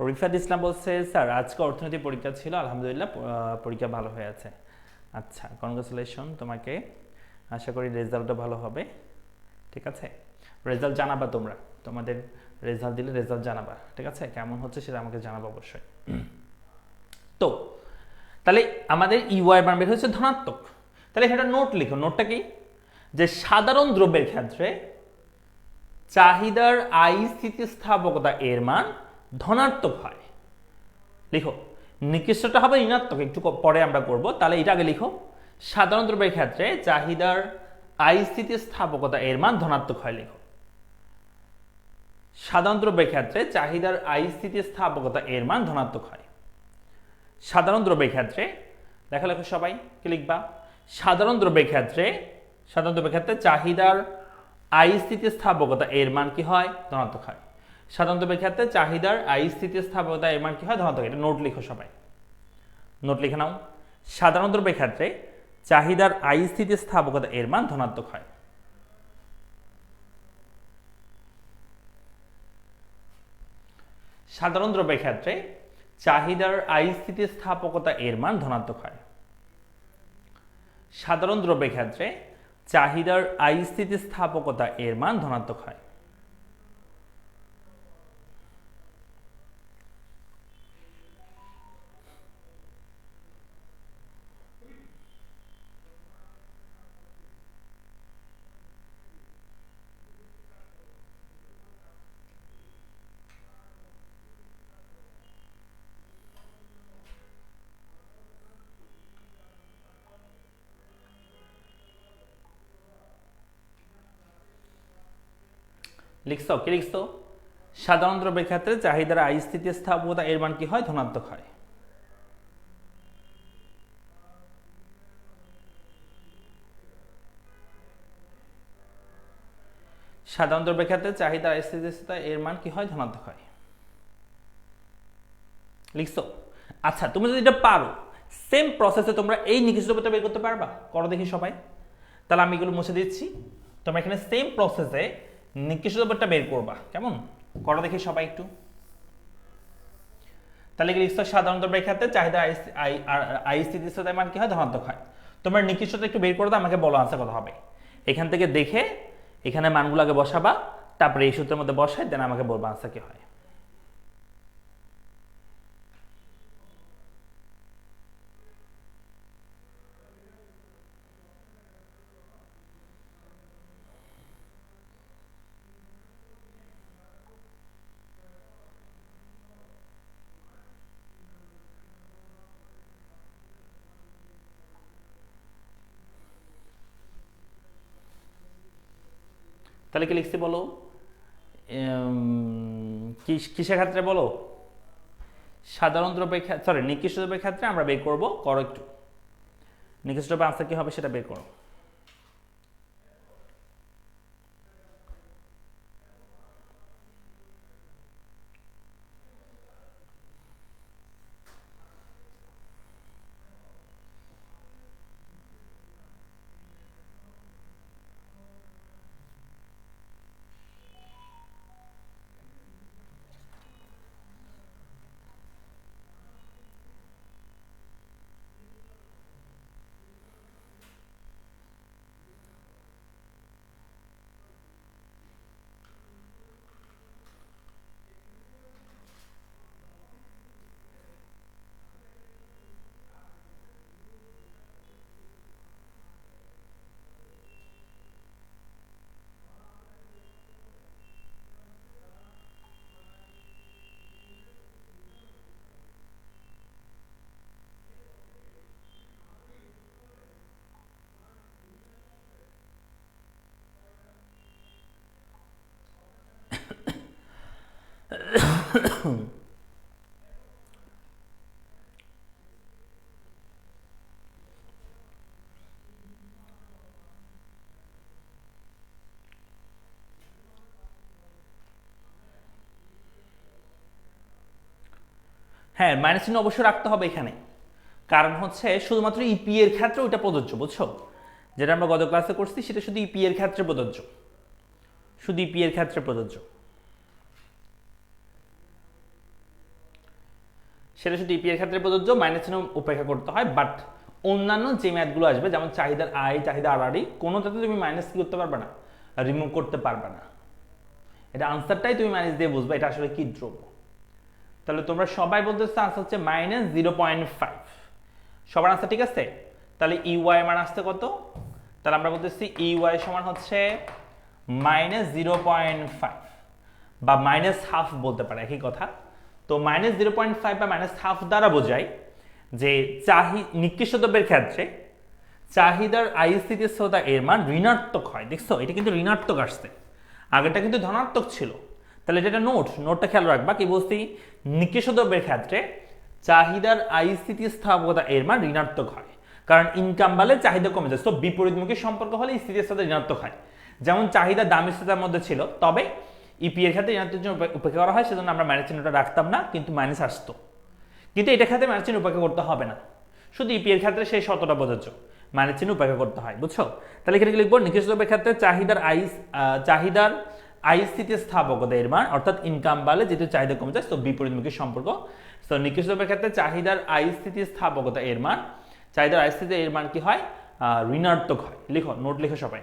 রিফাত ইসলাম বলছে স্যার আজকে অর্থনীতি পরীক্ষা ছিল, আলহামদুলিল্লাহ পরীক্ষা ভালো হয়ে আছে। আচ্ছা, কনগ্রাচুলেশন তোমাকে, আশা করি রেজাল্টটা ভালো হবে। ঠিক আছে, রেজাল্ট জানাবা, তোমরা তোমাদের রেজাল্ট দিলে রেজাল্ট জানাবা, ঠিক আছে, কেমন হচ্ছে সেটা আমাকে জানাবা অবশ্যই। তো তাহলে আমাদের ইউআই মান বের হচ্ছে ধনাত্মক, তাহলে এটা নোট লিখো। নোটটা কি, যে সাধারণ দ্রব্যের ক্ষেত্রে চাহিদার স্থিতিস্থাপকতা এর মান ধনাত্মক হয়। লিখো, নিকৃষ্টটা হবে ঋণাত্মক, একটু পরে আমরা করব, তাহলে এটা আগে লিখো। সাধারণ দ্রব্যের ক্ষেত্রে চাহিদার স্থিতিস্থাপকতা এর মান ধনাত্মক হয়। লিখো, সাধারণ দ্রব্যের ক্ষেত্রে চাহিদার স্থিতিস্থাপকতা এর মান ধনাত্মক হয়। সাধারণ দ্রব্যের ক্ষেত্রে লেখা লেখো সবাই, কি লিখবা, সাধারণ দ্রব্যের ক্ষেত্রে চাহিদার স্থিতিস্থাপকতা এর মান কি হয়, ধনাত্মক হয়। সাধারণ দ্রব্যের ক্ষেত্রে চাহিদার স্থিতিস্থাপকতা এর মান কি হয়, ধনাত্মক। এটা নোট লিখো সবাই, নোট লিখে নাও। সাধারণ দ্রব্যের ক্ষেত্রে চাহিদার স্থিতিস্থাপকতা এর মান ধনাত্মক হয়। সাধারণ দ্রব্যের ক্ষেত্রে চাহিদার স্থিতিস্থাপকতা এর মান ধনাত্মক হয়। সাধারণ দ্রব্যের ক্ষেত্রে চাহিদার স্থিতিস্থাপকতা এর মান ধনাত্মক হয়। লিখছো, কি লিখছো, সাধারণ দ্রব্যের ক্ষেত্রে চাহিদার স্থিতিস্থাপকতা এর মান কি হয়, ধনাত্মক হয়। সাধারণ দ্রব্যের ক্ষেত্রে চাহিদার স্থিতিস্থাপকতা এর মান কি হয়? ধনাত্মক হয়। লিখছো? আচ্ছা, তুমি যদি এটা পারো, সেম প্রসেসে তোমরা এই নিকৃষ্ট দ্রব্যটা বের করতে পারবা? করো দেখি সবাই। তাহলে আমি এগুলো মুছে দিচ্ছি, তোমরা এখানে সেম প্রসেসে নিকৃষ্ট দ্রব্যটা বের করবা। কেমন? করো দেখি সবাই একটু। তাহলে কি লিখছো? সাধারণ দ্রব্যের ক্ষেত্রে চাহিদা আই স্থিতিস্থাপকতার মান কি হয়? ধনাত্মক হয়। তোমরা নিকৃষ্টতা একটু বের করে দাও, আমাকে বলো আনসার কত হবে। এখান থেকে দেখে এখানে মানগুলো আগে বসাবা, তারপরে এই সূত্রের মধ্যে বসাই দেন আমাকে বলবা আনসার কি হয়। তাহলে কি লিখছি বলো? কিসের ক্ষেত্রে বলো? সাধারণ দ্রব্যের ক্ষেত্রে, সরি নিকৃষ্ট দ্রব্যের ক্ষেত্রে আমরা বের করবো। করো একটু, নিকৃষ্ট দ্রব্যের আনসার কি হবে সেটা বের করো। হ্যাঁ, মাইনাস চিহ্ন অবশ্যই রাখতে হবে এখানে, কারণ হচ্ছে শুধুমাত্র ইপি এর ক্ষেত্রে ওইটা প্রযোজ্য, বুঝছো? যেটা আমরা গত ক্লাসে করছি সেটা শুধু ইপি এর ক্ষেত্রে প্রযোজ্য, শুধু ইপি এর ক্ষেত্রে প্রযোজ্য, সেটা শুধু ইপি এর ক্ষেত্রে প্রযোজ্য। মাইনাস চিহ্ন উপেক্ষা করতে হয়, বাট অন্যান্য যে ম্যাথগুলো আসবে যেমন চাহিদার আই, চাহিদা আরআরই, কোনোটাতে তুমি মাইনাস কি করতে পারবে না, রিমুভ করতে পারবে না। এটা আনসারটাই তুমি মাইনাস দিয়ে বুঝবে এটা আসলে কি দ্রব্য। তাহলে তোমরা সবাই বলতেছো আনসার হচ্ছে -0.5। সবার আনসার ঠিক আছে? তাহলে ইউআই মান আসছে কত? তাহলে আমরা বলতেছি ইউআই সমান হচ্ছে -0.5 বা -হাফ বলতে পারে, একই কথা। তো -0.5 বা -হাফ দ্বারা বোঝায় যে নিকৃষ্ট দ্রব্যের ক্ষেত্রে চাহিদার আই স্থিতিস্থাপকতা এর মান ঋণাত্মক হয়। দেখছো, এটা কিন্তু ঋণাত্মক আসছে, আগেরটা কিন্তু ধনাত্মক ছিল। তাহলে এটা নোটটা খেয়াল রাখবা। কি বলছি? নিকৃষ্ট দ্রব্যের ক্ষেত্রে চাহিদার আই স্থিতিস্থাপকতা এর মান ঋণাত্মক হয়, কারণ ইনকাম বাড়লে চাহিদা কমে যায়। তো বিপরীতমুখী সম্পর্ক হলে স্থিতিস্থাপকতা ঋণাত্মক হয়। যেমন চাহিদা দামি স্থিতির মধ্যে ছিল, তবে ইপি এর ক্ষেত্রে ঋণাত্মক চিহ্ন উপেক্ষা করা হয়, সেজন্য আমরা মাইনাস চিহ্নটা রাখতাম না, কিন্তু মাইনাস আসতো। কিন্তু এটা ক্ষেত্রে মাইনাস চিহ্ন উপেক্ষা করতে হবে না, শুধু ইপি এর ক্ষেত্রে সেই শর্তটা প্রযোজ্য, মাইনাস চিহ্ন উপেক্ষা করতে হয়, বুঝছো? তাহলে এখানে লিখবো নিকৃষ্ট দ্রব্যের ক্ষেত্রে চাহিদার আই স্থিতিস্থাপকতা এর মান, অর্থাৎ ইনকাম বাড়লে যেহেতু চাহিদা কমে যায়, তো বিপরীতমুখী সম্পর্ক। তো নিকৃষ্ট দ্রব্যের ক্ষেত্রে চাহিদার আই স্থিতিস্থাপকতা এর মান, চাহিদার আই স্থিতি এর মান কি হয়? ঋণাত্মক হয়। লিখো, নোট লিখো সবাই।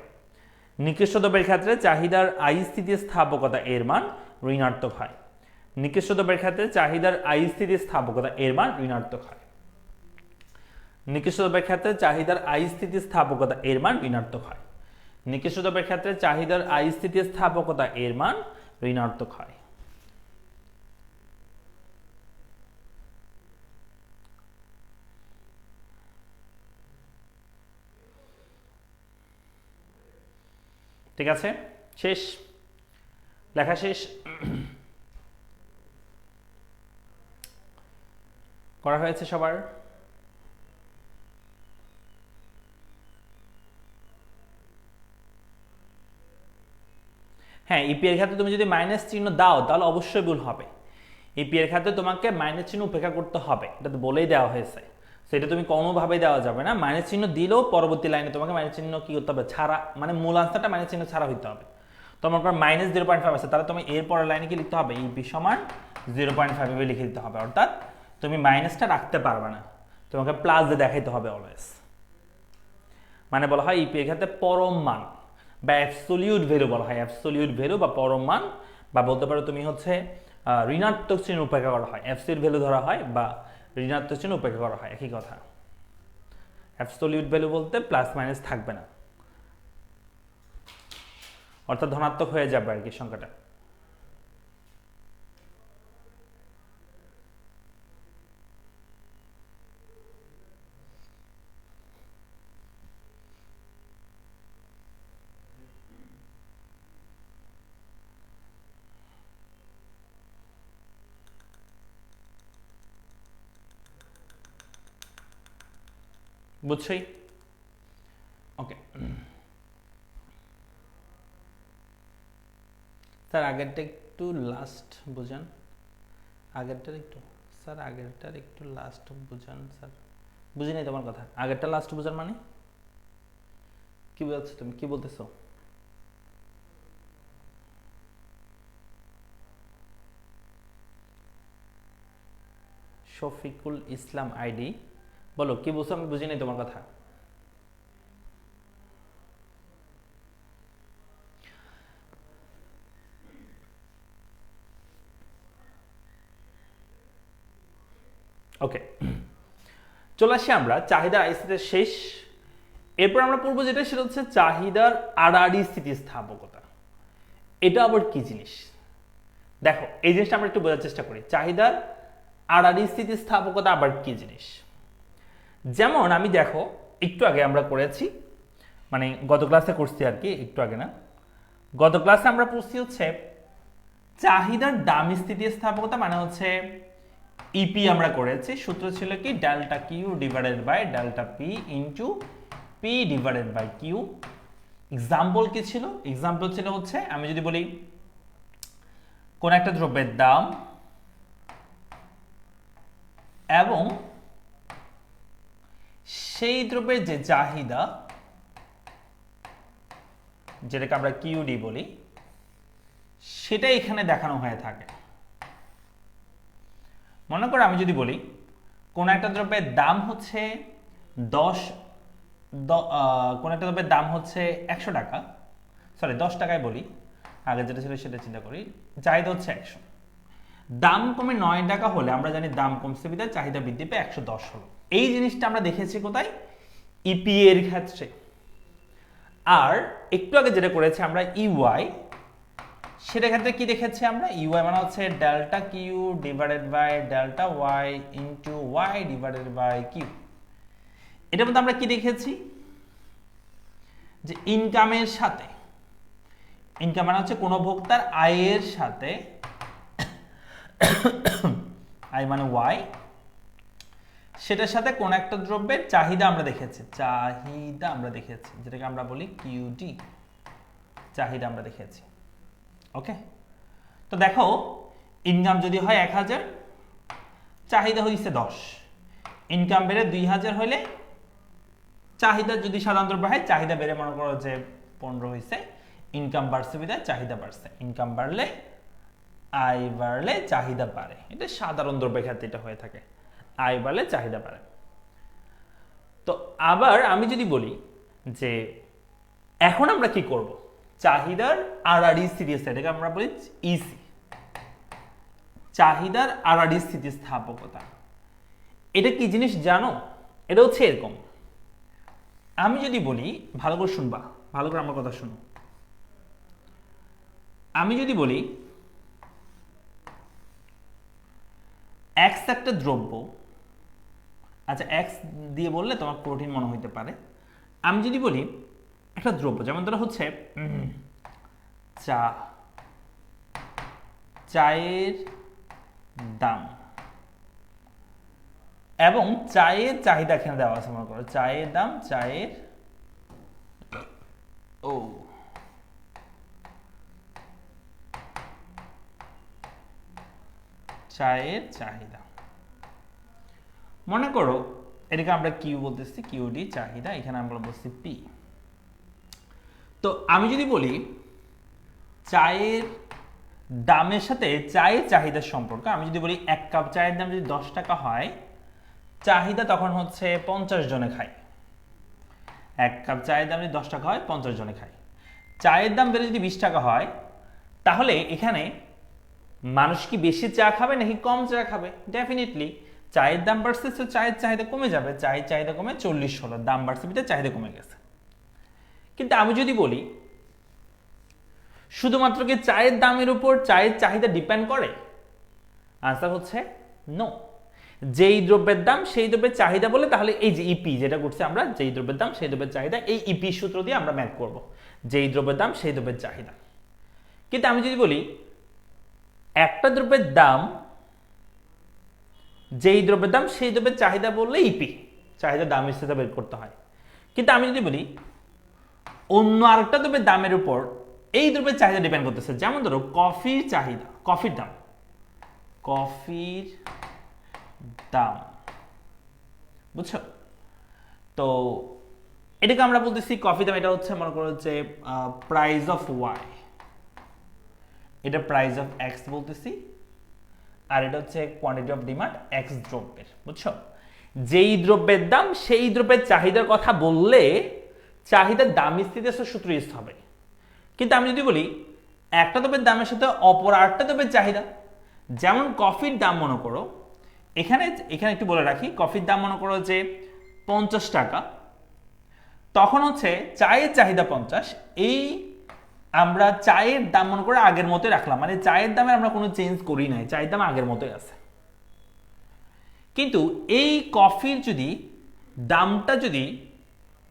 নিকৃষ্ট দ্রব্যের ক্ষেত্রে চাহিদার আই স্থিতিস্থাপকতা এর মান ঋণাত্মক হয়। নিকৃষ্ট দ্রব্যের ক্ষেত্রে চাহিদার আই স্থিতিস্থাপকতা এর মান ঋণাত্মক হয়। নিকৃষ্ট দ্রব্যের ক্ষেত্রে চাহিদার আই স্থিতিস্থাপকতা এর মান ঋণাত্মক হয়। নিকৃষ্ট দ্রব্যের ক্ষেত্রে চাহিদার আই স্থিতিস্থাপকতা এর মান ঋণাত্মক হয়। ঠিক আছে, শেষ লেখা শেষ করা হয়েছে সবার? হ্যাঁ, ইপি এর ক্ষেত্রে তুমি যদি মাইনাস চিহ্ন দাও তাহলে অবশ্যই ভুল হবে। ইপি এর ক্ষেত্রে তোমাকে মাইনাস চিহ্ন উপেক্ষা করতে হবে, এটা তো বলেই দেওয়া হয়েছে। সেটা তুমি কোনোভাবেই দেওয়া যাবে না। মাইনাস চিহ্ন দিলেও পরবর্তী লাইনে তোমাকে মাইনাস চিহ্ন কি করতে হবে, ছাড়া, মানে মূল আনসারটা মাইনাস চিহ্ন ছাড়া হইতে হবে। তোমার -0.5 আছে, তাহলে তুমি এর পরের লাইনে কি লিখতে হবে, ইপি সমান 0.5 এভাবে লিখে দিতে হবে। অর্থাৎ তুমি মাইনাসটা রাখতে পারবে না, তোমাকে প্লাস দিয়ে দেখাইতে হবে অলওয়েজ। মানে বলা হয় ইপি এর ক্ষেত্রে পরম মান বা অ্যাবসোলিউট ভ্যালু বলা হয়, অ্যাবসোলিউট ভ্যালু বা পরম মান, বা বলতে পারো তুমি হচ্ছে ঋণাত্মক চিহ্ন উপেক্ষা করা হয়, অ্যাবসোলিউট ভ্যালু ধরা হয় বা ঋণাত্মক চিহ্ন উপেক্ষা করা হয়, একই কথা। অ্যাবসোলিউট ভ্যালু বলতে প্লাস মাইনাস থাকবে না, অর্থাৎ ধনাত্মক হয়ে যাবে আর কি সংখ্যাটা। বুঝছই? ওকে স্যার আগেরটা একটু লাস্ট বুঝান, আগেরটার একটু, স্যার আগেরটার একটু লাস্ট বুঝান স্যার। বুঝি নাই তোমার কথা, আগেরটা লাস্ট বুঝান মানে কি বোঝাচ্ছ তুমি, কি বলতেছো? শফিকুল ইসলাম আইডি, বলো কি বলছো, আমি বুঝি নাই তোমার কথা। ওকে, চলে আসি আমরা চাহিদার আইসিতে শেষ। এরপর আমরা পড়বো যেটা, সেটা হচ্ছে চাহিদার আড়াআড়ি স্থিতিস্থাপকতা। এটা আবার কি জিনিস দেখো, এই জিনিসটা আমরা একটু বোঝার চেষ্টা করি। চাহিদার আড়াআড়ি স্থিতিস্থাপকতা আবার কি জিনিস? যেমন আমি দেখো একটু আগে আমরা করেছি, মানে গত ক্লাসে করছি আর কি, একটু আগে না, গত ক্লাসে আমরা পড়ছি হচ্ছে চাহিদার দাম স্থিতিস্থাপকতা, মানে হচ্ছে ইপি আমরা করেছি। সূত্র ছিল কি, delta Q divided by delta P into P divided by Q. Example কি ছিল? এক্সাম্পল ছিল হচ্ছে, আমি যদি বলি কোন একটা দ্রব্যের দাম এবং সেই দ্রব্যের যে চাহিদা, যেটাকে আমরা কিউডি বলি, সেটা এখানে দেখানো হয়ে থাকে। মনে করো আমি যদি বলি কোন একটা দ্রব্যের দাম হচ্ছে 100 টাকা, সরি 10 টাকায় বলি, আগে যেটা ছিল সেটা চিন্তা করি, চাহিদা হচ্ছে 100, দাম কমে 9 টাকা হলে আমরা জানি দাম কমছে বিধায় চাহিদা বৃদ্ধি পেয়ে 110 হলো। এই জিনিসটা আমরা দেখেছি কোথায়, ইপি এর ক্ষেত্রে। আর একটু আগে যেটা করেছি আমরা ইউআই, সেটার ক্ষেত্রে কি দেখেছি আমরা, ইউআই মানে হচ্ছে delta Q divided by delta Y into Y divided by Q. এটার মধ্যে আমরা কি দেখেছি, যে ইনকামের সাথে, ইনকাম মানে হচ্ছে কোন ভোক্তার আয়ের সাথে, আই মানে ওয়াই, সেটার সাথে কোন একটা দ্রব্যের চাহিদা আমরা দেখেছি, চাহিদা আমরা দেখেছি, যেটাকে আমরা বলি কিউডি, চাহিদা আমরা দেখেছি। ওকে, তো দেখো ইনকাম যদি হয় 1000, চাহিদা হইছে 10, ইনকাম বেড়ে 2000 হইলে চাহিদা যদি সাধারণ দ্রব্য হয়, চাহিদা বেড়ে মনে করো যে 15 হইছে, ইনকাম বাড়ছে বিধায় চাহিদা বাড়ছে, ইনকাম বাড়লে আয় বাড়লে চাহিদা বাড়ে, এটা সাধারণ দ্রব্যের ক্ষেত্রে এটা হয়ে থাকে, আয় বাড়লে চাহিদা বাড়ে। তো আবার আমি যদি বলি যে এখন আমরা কি করব, চাহিদার আড়াআড়ি স্থিতিস্থাপকতা, এটাকে আমরা বলি ইসি, চাহিদার আড়াআড়ি স্থিতিস্থাপকতা। এটা কি জিনিস জানো? এটা হচ্ছে এরকম, আমি যদি বলি, ভালো করে শুনবা, ভালো করে আমার কথা শুনো, আমি যদি বলি এক্স একটা দ্রব্য, আচ্ছা এক্স দিয়ে বললে তোমার কঠিন মনে হইতে পারে, আমি যদি বলি একটা দ্রব্য, যেমন ধরো হচ্ছে চা, চায়ের দাম এবং চায়ের চাহিদা এখানে দেওয়া আছে, মনে করো চায়ের দাম, চায়ের চায়ের চাহিদা, মনে করো এটাকে আমরা কিউ বলতেছি, কিউডি চাহিদা, এখানে আমরা বলছি পি। তো আমি যদি বলি চায়ের দামের সাথে চায়ের চাহিদার সম্পর্ক, আমি যদি বলি 1 কাপ চায়ের দাম যদি 10 টাকা হয়, চাহিদা তখন হচ্ছে 50 জনে খায়। 1 কাপ চায়ের দাম যদি 10 টাকা হয়, 50 জনে খায়। চায়ের দাম বেড়ে যদি 20 টাকা হয়, তাহলে এখানে মানুষ কি বেশি চা খাবে নাকি কম চা খাবে? ডেফিনেটলি চায়ের দাম বাড়ছে, তো চায়ের চাহিদা কমে যাবে। চায়ের চাহিদা কমে 40 হলো, দাম বাড়ছে বিতে চাহিদা কমে গেছে। কিন্তু আমি যদি বলি শুধুমাত্র কি চায়ের দামের উপর চায়ের চাহিদা ডিপেন্ড করে? আনসার হচ্ছে নো। যেই দ্রব্যের দাম সেই দ্রব্যের চাহিদা বলে, তাহলে এই যে ইপি যেটা করছে আমরা, যেই দ্রব্যের দাম সেই দ্রব্যের চাহিদা, এই ইপি সূত্র দিয়ে আমরা ম্যাথ করব, যেই দ্রব্যের দাম সেই দ্রব্যের চাহিদা। কিন্তু আমি যদি বলি একটা দ্রব্যের দাম, যেই দ্রব্যের দাম সেই দ্রব্যের চাহিদা বললে ইপি, চাহিদা দাম হিসেবে বের করতে হয়। কিন্তু আমি যদি বলি অন্য আরেকটা দ্রব্যের দামের উপর এই দ্রব্যের চাহিদা ডিপেন্ড করতেছে, যেমন ধরো কফির চাহিদা, কফির দাম, কফির দাম, বুঝছো? তো এটাকে আমরা বলতেছি কফি দাম, এটা হচ্ছে মনে করো যে প্রাইস অফ ওয়াই, এটা প্রাইস অফ এক্স বলতেছি, আর এটা হচ্ছে কোয়ান্টিটি অফ ডিমান্ড এক্স দ্রব্যের, বুঝছো? যেই দ্রব্যের দাম সেই দ্রব্যের চাহিদার কথা বললে চাহিদার দাম স্থিতিস্থাপক সূত্র ইউজ হবে। কিন্তু আমি যদি বলি একটা দ্রব্যের দামের সাথে অপর আরেকটা দ্রব্যের চাহিদা, যেমন কফির দাম মনে করো, এখানে একটু বলে রাখি, কফির দাম মনে করো যে 50 টাকা, তখন হচ্ছে চায়ের চাহিদা 50, এই আমরা চায়ের দাম মনে করে আগের মতোই রাখলাম, মানে চায়ের দামে আমরা কোনো চেঞ্জ করি নাই, চায়ের দাম আগের মতোই আছে। কিন্তু এই কফির যদি দামটা যদি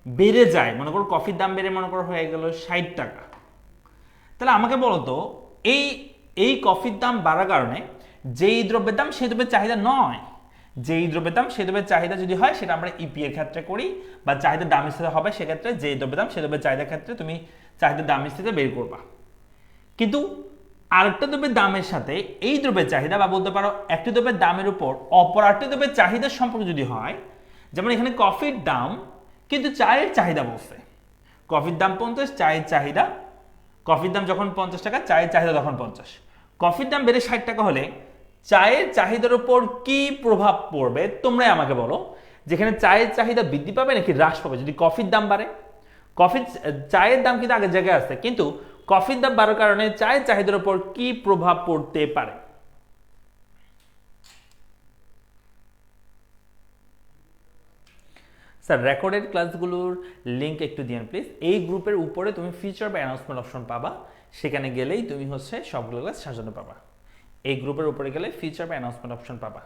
বেড়ে যায়, মনে করো কফির দাম বেড়ে মনে করো হয়ে গেল 60 টাকা, তাহলে আমাকে বলো তো এই কফির দাম বাড়ার কারণে যেই দ্রব্যের দাম সেই দ্রব্যের চাহিদা নয়, যেই দ্রব্যের দাম সেই দ্রব্যের চাহিদা যদি হয় সেটা আমরা ইপি এর ক্ষেত্রে করি, বা চাহিদার দাম হিসেবে হবে, সেক্ষেত্রে যেই দ্রব্যের দাম সেই দ্রব্যের চাহিদার ক্ষেত্রে তুমি চাহিদার দাম হিসেবে বের করবা। কিন্তু আরেকটা দ্রব্যের দামের সাথে এই দ্রব্যের চাহিদা, বা বলতে পারো একটি দ্রব্যের দামের উপর অপর আরেকটি দ্রব্যের চাহিদার সম্পর্ক যদি হয়, যেমন এখানে কফির দাম কিন্তু চায়ের চাহিদা বলছে, কফির দাম 50, চায়ের চাহিদা, কফির দাম যখন 50 টাকা, চায়ের চাহিদা তখন 50, কফির দাম বেড়ে 60 টাকা হলে চায়ের চাহিদার উপর কি প্রভাব পড়বে তোমরাই আমাকে বলো। যেখানে চায়ের চাহিদা বৃদ্ধি পাবে নাকি হ্রাস পাবে যদি কফির দাম বাড়ে? চায়ের দাম কিন্তু আগের জায়গায় আছে, কিন্তু কফির দাম বাড়ার কারণে চায়ের চাহিদার উপর কি প্রভাব পড়তে পারে? স্যার রেকর্ডেড ক্লাসগুলোর লিঙ্ক একটু দিন প্লিজ। এই গ্রুপের উপরে তুমি ফিচার বা অ্যানাউন্সমেন্ট অপশন পাবা, সেখানে গেলেই তুমি হচ্ছে সবগুলো ক্লাস সাজানো পাবা। এই গ্রুপের উপরে গেলে ফিচার বা অ্যানাউন্সমেন্ট অপশন পাবা,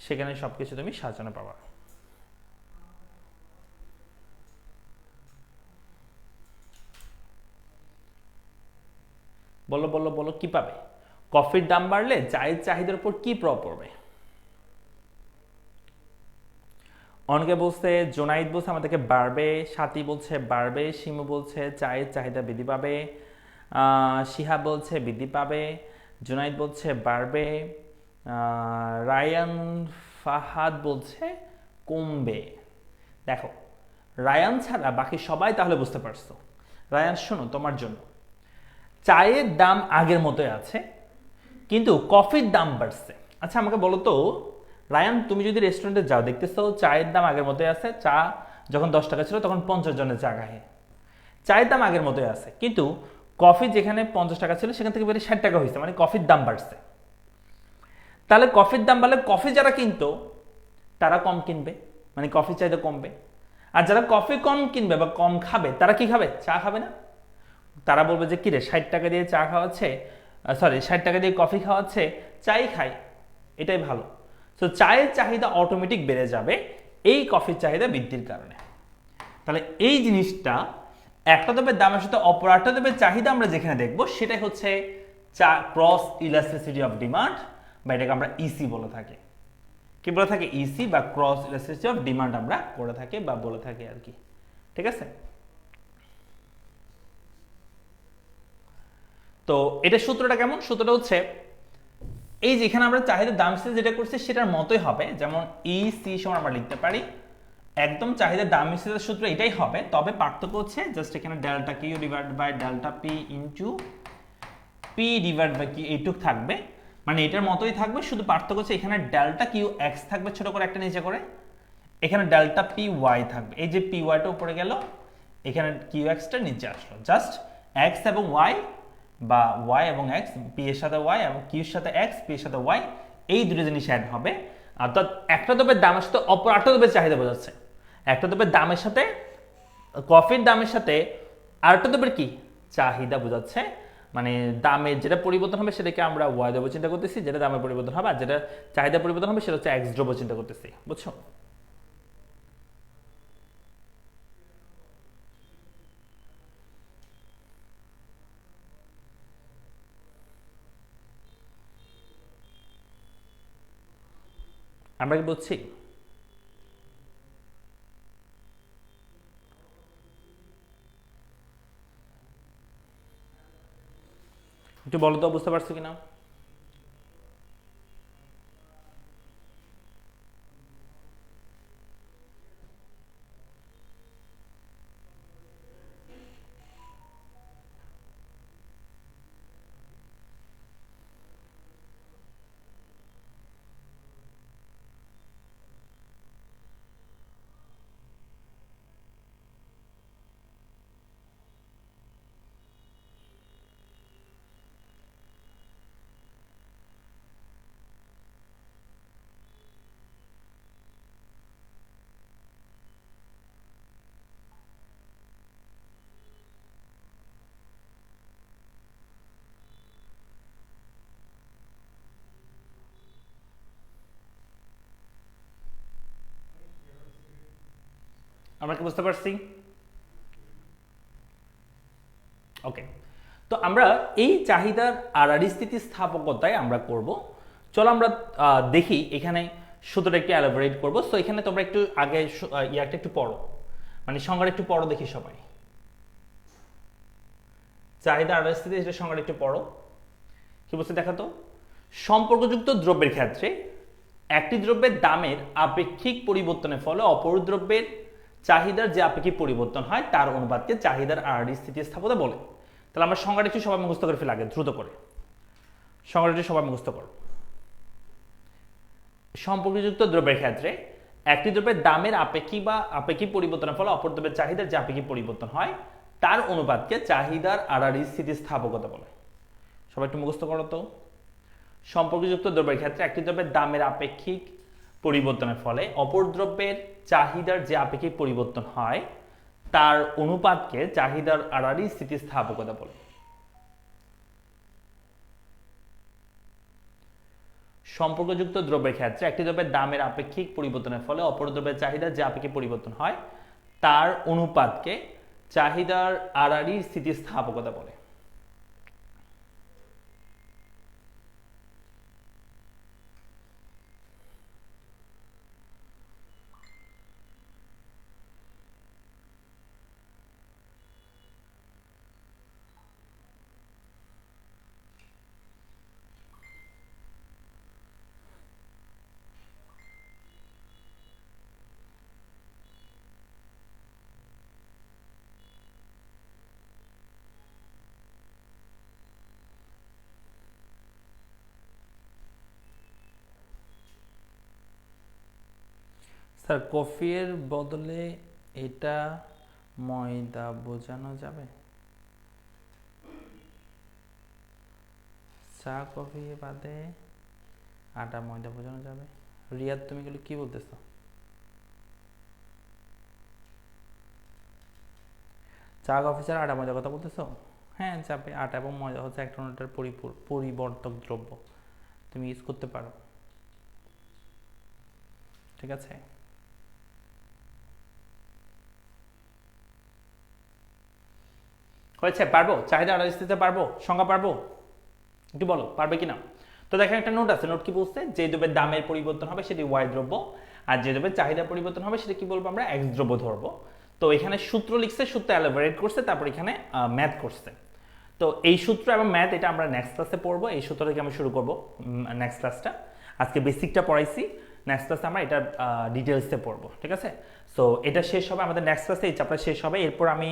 সেখানে সবকিছু তুমি সাজানো পাবা। বলো বলো বলো, কি পাবে? কফির দাম বাড়লে চায়ের চাহিদার উপর কি প্রভাব পড়বে? অনেকে বলছে, জোনাইদ বলছে আমাদেরকে বাড়বে, সাথী বলছে বাড়বে, শিমু বলছে চায়ের চাহিদা বৃদ্ধি পাবে, শিহা বলছে বৃদ্ধি পাবে, জোনাইদ বলছে বাড়বে, রায়ান ফাহাদ বলছে কমবে। দেখো রায়ান ছাড়া বাকি সবাই তাহলে বুঝতে পারছো। রায়ান শোনো, তোমার জন্য চায়ের দাম আগের মতোই আছে, কিন্তু কফির দাম বাড়ছে। আচ্ছা আমাকে বলো তো রায়ান, তুমি যদি রেস্টুরেন্টে যাও দেখতেছো চায়ের দাম আগের মতোই আছে, চা যখন 10 টাকা ছিল তখন 50 জনের চা খায়, চায়ের দাম আগের মতোই আছে, কিন্তু কফি যেখানে 50 টাকা ছিল সেখান থেকে বেড়ে 60 টাকা হয়েছে, মানে কফির দাম বাড়ছে। তাহলে কফির দাম বাড়লে কফি যারা কিনতো তারা কম কিনবে, মানে কফি চাহিদা কমবে। আর যারা কফি কম কিনবে বা কম খাবে তারা কি খাবে? চা খাবে না। তারা বলবে যে কিরে 60 টাকা দিয়ে চা খাওয়াচ্ছে, 60 টাকা দিয়ে কফি খাওয়াচ্ছে, চাই খাই, এটাই ভালো। তো চায়ের চাহিদা অটোমেটিক বেড়ে যাবে এই কফির চাহিদা বৃদ্ধির কারণে। তাহলে এই জিনিসটা একটা দ্রব্যের দামের সাথে অপর একটা দ্রব্যের চাহিদা আমরা যেখানে দেখবো সেটাই হচ্ছে ক্রস ইলাস্টিসিটি অফ ডিমান্ড, বা এটাকে আমরা ইসি বলে থাকি। কি বলে থাকি? ইসি বা ক্রস ইলাস্টিসিটি অফ ডিমান্ড আমরা করে থাকি বা বলে থাকি আর কি, ঠিক আছে? তো এটা সূত্রটা কেমন? সূত্রটা হচ্ছে এই যে এখানে আমরা চাহিদার দাম স্থিতি যেটা করছি সেটার মতোই হবে, যেমন ই সি সমান আমরা লিখতে পারি একদম চাহিদার দাম স্থিতির সূত্র এটাই হবে, তবে পার্থক্য হচ্ছে জাস্ট এখানে delta Q divide by delta P into P divide by Q এইটুক থাকবে, মানে এটার মতোই থাকবে, শুধু পার্থক্য হচ্ছে এখানে ডেল্টা কিউ এক্স থাকবে ছোট করে একটা নিচে করে, এখানে ডেল্টা পি ওয়াই থাকবে, এই যে পি ওয়াইটা উপরে গেল, এখানে কিউ এক্সটা নিচে আসলো, জাস্ট এক্স এবং ওয়াই বা ওয়াই এবং এক্স, পি এর সাথে ওয়াই এবং কিউর সাথে এক্স, পি এর সাথে ওয়াই, এই দুটো জিনিস অ্যাড হবে। অর্থাৎ একটা দ্রব্যের দামের সাথে অপর একটা দ্রব্যের চাহিদা বোঝাচ্ছে, একটা দ্রব্যের দামের সাথে কফির দামের সাথে আরেকটা দ্রব্যের কি চাহিদা বোঝাচ্ছে, মানে দামের যেটা পরিবর্তন হবে সেটাকে আমরা ওয়াই দ্রব্য চিন্তা করতেছি, যেটা দামের পরিবর্তন হবে, আর যেটা চাহিদা পরিবর্তন হবে সেটা হচ্ছে এক্স দ্রব্য চিন্তা করতেছি, বুঝছো? আমরা কি বুঝছি? একটু বলো তো বুঝতে পারছো কিনা। আমরা কি বুঝতে পারছি? ওকে, তো আমরা এই চাহিদার আড়াআড়ি স্থিতিস্থাপকতায় আমরা করব। চলো আমরা দেখি এখানে সূত্রটা একটু এলাবোরেট করবো। সো এখানে তোমরা একটু আগে ইয়াটা একটু পড়ো, মানে সংজ্ঞাটা একটু পড়ো দেখি সবাই, চাহিদা আড়াআড়ি স্থিতি এটা সংজ্ঞাটা একটু পড়ো। কি বলছে দেখা তো, সম্পর্কযুক্ত দ্রব্যের ক্ষেত্রে একটি দ্রব্যের দামের আপেক্ষিক পরিবর্তনের ফলে অপর দ্রব্যের চাহিদার যে আপেক্ষিক পরিবর্তন হয় তার অনুপাতকে চাহিদার আড়াআড়ি স্থিতিস্থাপকতা বলে। তাহলে আমরা সংজ্ঞাটা একটু সবাই মুখস্থ করে ফেলে আগে দ্রুত করে সংজ্ঞাটা একটু সবাই মুখস্থ করো। সম্পর্কযুক্ত দ্রব্যের ক্ষেত্রে একটি দ্রব্যের দামের আপেক্ষিক পরিবর্তনের ফলে অপর দ্রব্যের চাহিদার যে আপেক্ষিক পরিবর্তন হয় তার অনুপাতকে চাহিদার আড়াআড়ি স্থিতিস্থাপকতা বলে। সবাই একটু মুখস্থ করো তো। সম্পর্কযুক্ত দ্রব্যের ক্ষেত্রে একটি দ্রব্যের দামের আপেক্ষিক পরিবর্তনের ফলে অপর দ্রব্যের চাহিদার যে আপেক্ষিক পরিবর্তন হয় তার অনুপাতকে চাহিদার আড়াআড়ি স্থিতিস্থাপকতা বলে। সম্পর্কযুক্ত দ্রব্যের ক্ষেত্রে একটি দ্রব্যের দামের আপেক্ষিক পরিবর্তনের ফলে অপর দ্রব্যের চাহিদার যে আপেক্ষিক পরিবর্তন হয় তার অনুপাতকে চাহিদার আড়াআড়ি স্থিতিস্থাপকতা বলে। স্যার কফির বদলে এটা ময়দা বোঝানো যাবে? চা কফি বাদে আটা ময়দা বোঝানো যাবে? রিয়াদ তুমি এগুলো কি বলতেছো? চা কফি ছাড়া আটা ময়দার কথা বলতেছো? হ্যাঁ, চাপে আটা এবং ময়দা হচ্ছে একটা অন্যটার পরিবর্তক দ্রব্য, তুমি ইউজ করতে পারো, ঠিক আছে। হয়েছে? পারবো? চাহিদা আড়াআড়ি স্থিতিতে পারবো? সংজ্ঞা পারবো? একটু বলো পারবে কিনা। তো দেখেন একটা নোট আছে, নোট কি বলছে, যে দ্রব্যের দামের পরিবর্তন হবে সেটি ওয়াই দ্রব্য, আর যে দ্রব্যের চাহিদার পরিবর্তন হবে সেটা কি বলবো আমরা, এক্স দ্রব্য ধরবো। তো এখানে সূত্র লিখছে, সূত্র এলাবোরেট করছে, তারপর এখানে ম্যাথ করছে। তো এই সূত্র এবং ম্যাথ এটা আমরা নেক্সট ক্লাসে পড়বো, এই সূত্র থেকে আমি শুরু করবো নেক্সট ক্লাসটা। আজকে বেসিকটা পড়াইছি, নেক্সট ক্লাসে আমরা এটা ডিটেলসে পড়বো, ঠিক আছে? সো এটা শেষ হবে আমাদের নেক্সট ক্লাসে, এই চ্যাপ্টার শেষ হবে। এরপর আমি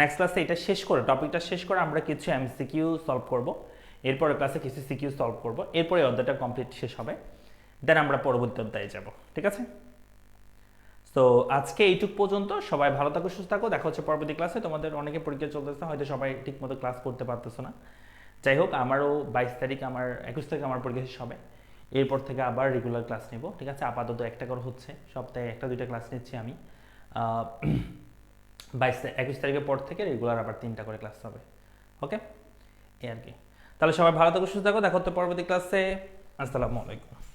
নেক্সট ক্লাসে এটা শেষ করে, টপিকটা শেষ করে আমরা কিছু এমসিকিউ সলভ করব, এরপরে ক্লাসে কিছু সিকিউ সলভ করব, এরপরে অধ্যায়টা কমপ্লিট শেষ হবে, দেন আমরা পরবর্তী অধ্যায়ে যাব, ঠিক আছে? তো আজকে এইটুক পর্যন্ত। সবাই ভালো থাকো, সুস্থ থাকো, দেখা হচ্ছে পরবর্তী ক্লাসে। তোমাদের অনেকে পরীক্ষা চলতেছে, হয়তো সবাই ঠিক মতো ক্লাস করতে পারতেছো না। যাই হোক, আমারও 22 তারিখ, আমার 21 তারিখ আমার পরীক্ষা শেষ হবে। এরপর থেকে আবার রেগুলার ক্লাস নেব, ঠিক আছে? আপাতত একটা করে হচ্ছে, সপ্তাহে একটা দুইটা ক্লাস নিচ্ছি আমি। 21 তারিখের পর থেকে রেগুলার আবার 3টা করে ক্লাস হবে, ওকে? এই আর কি। তাহলে সবাই ভালো থাকো, সুস্থ থাকো, দেখা হচ্ছে পরবর্তী ক্লাসে। আসসালামু আলাইকুম।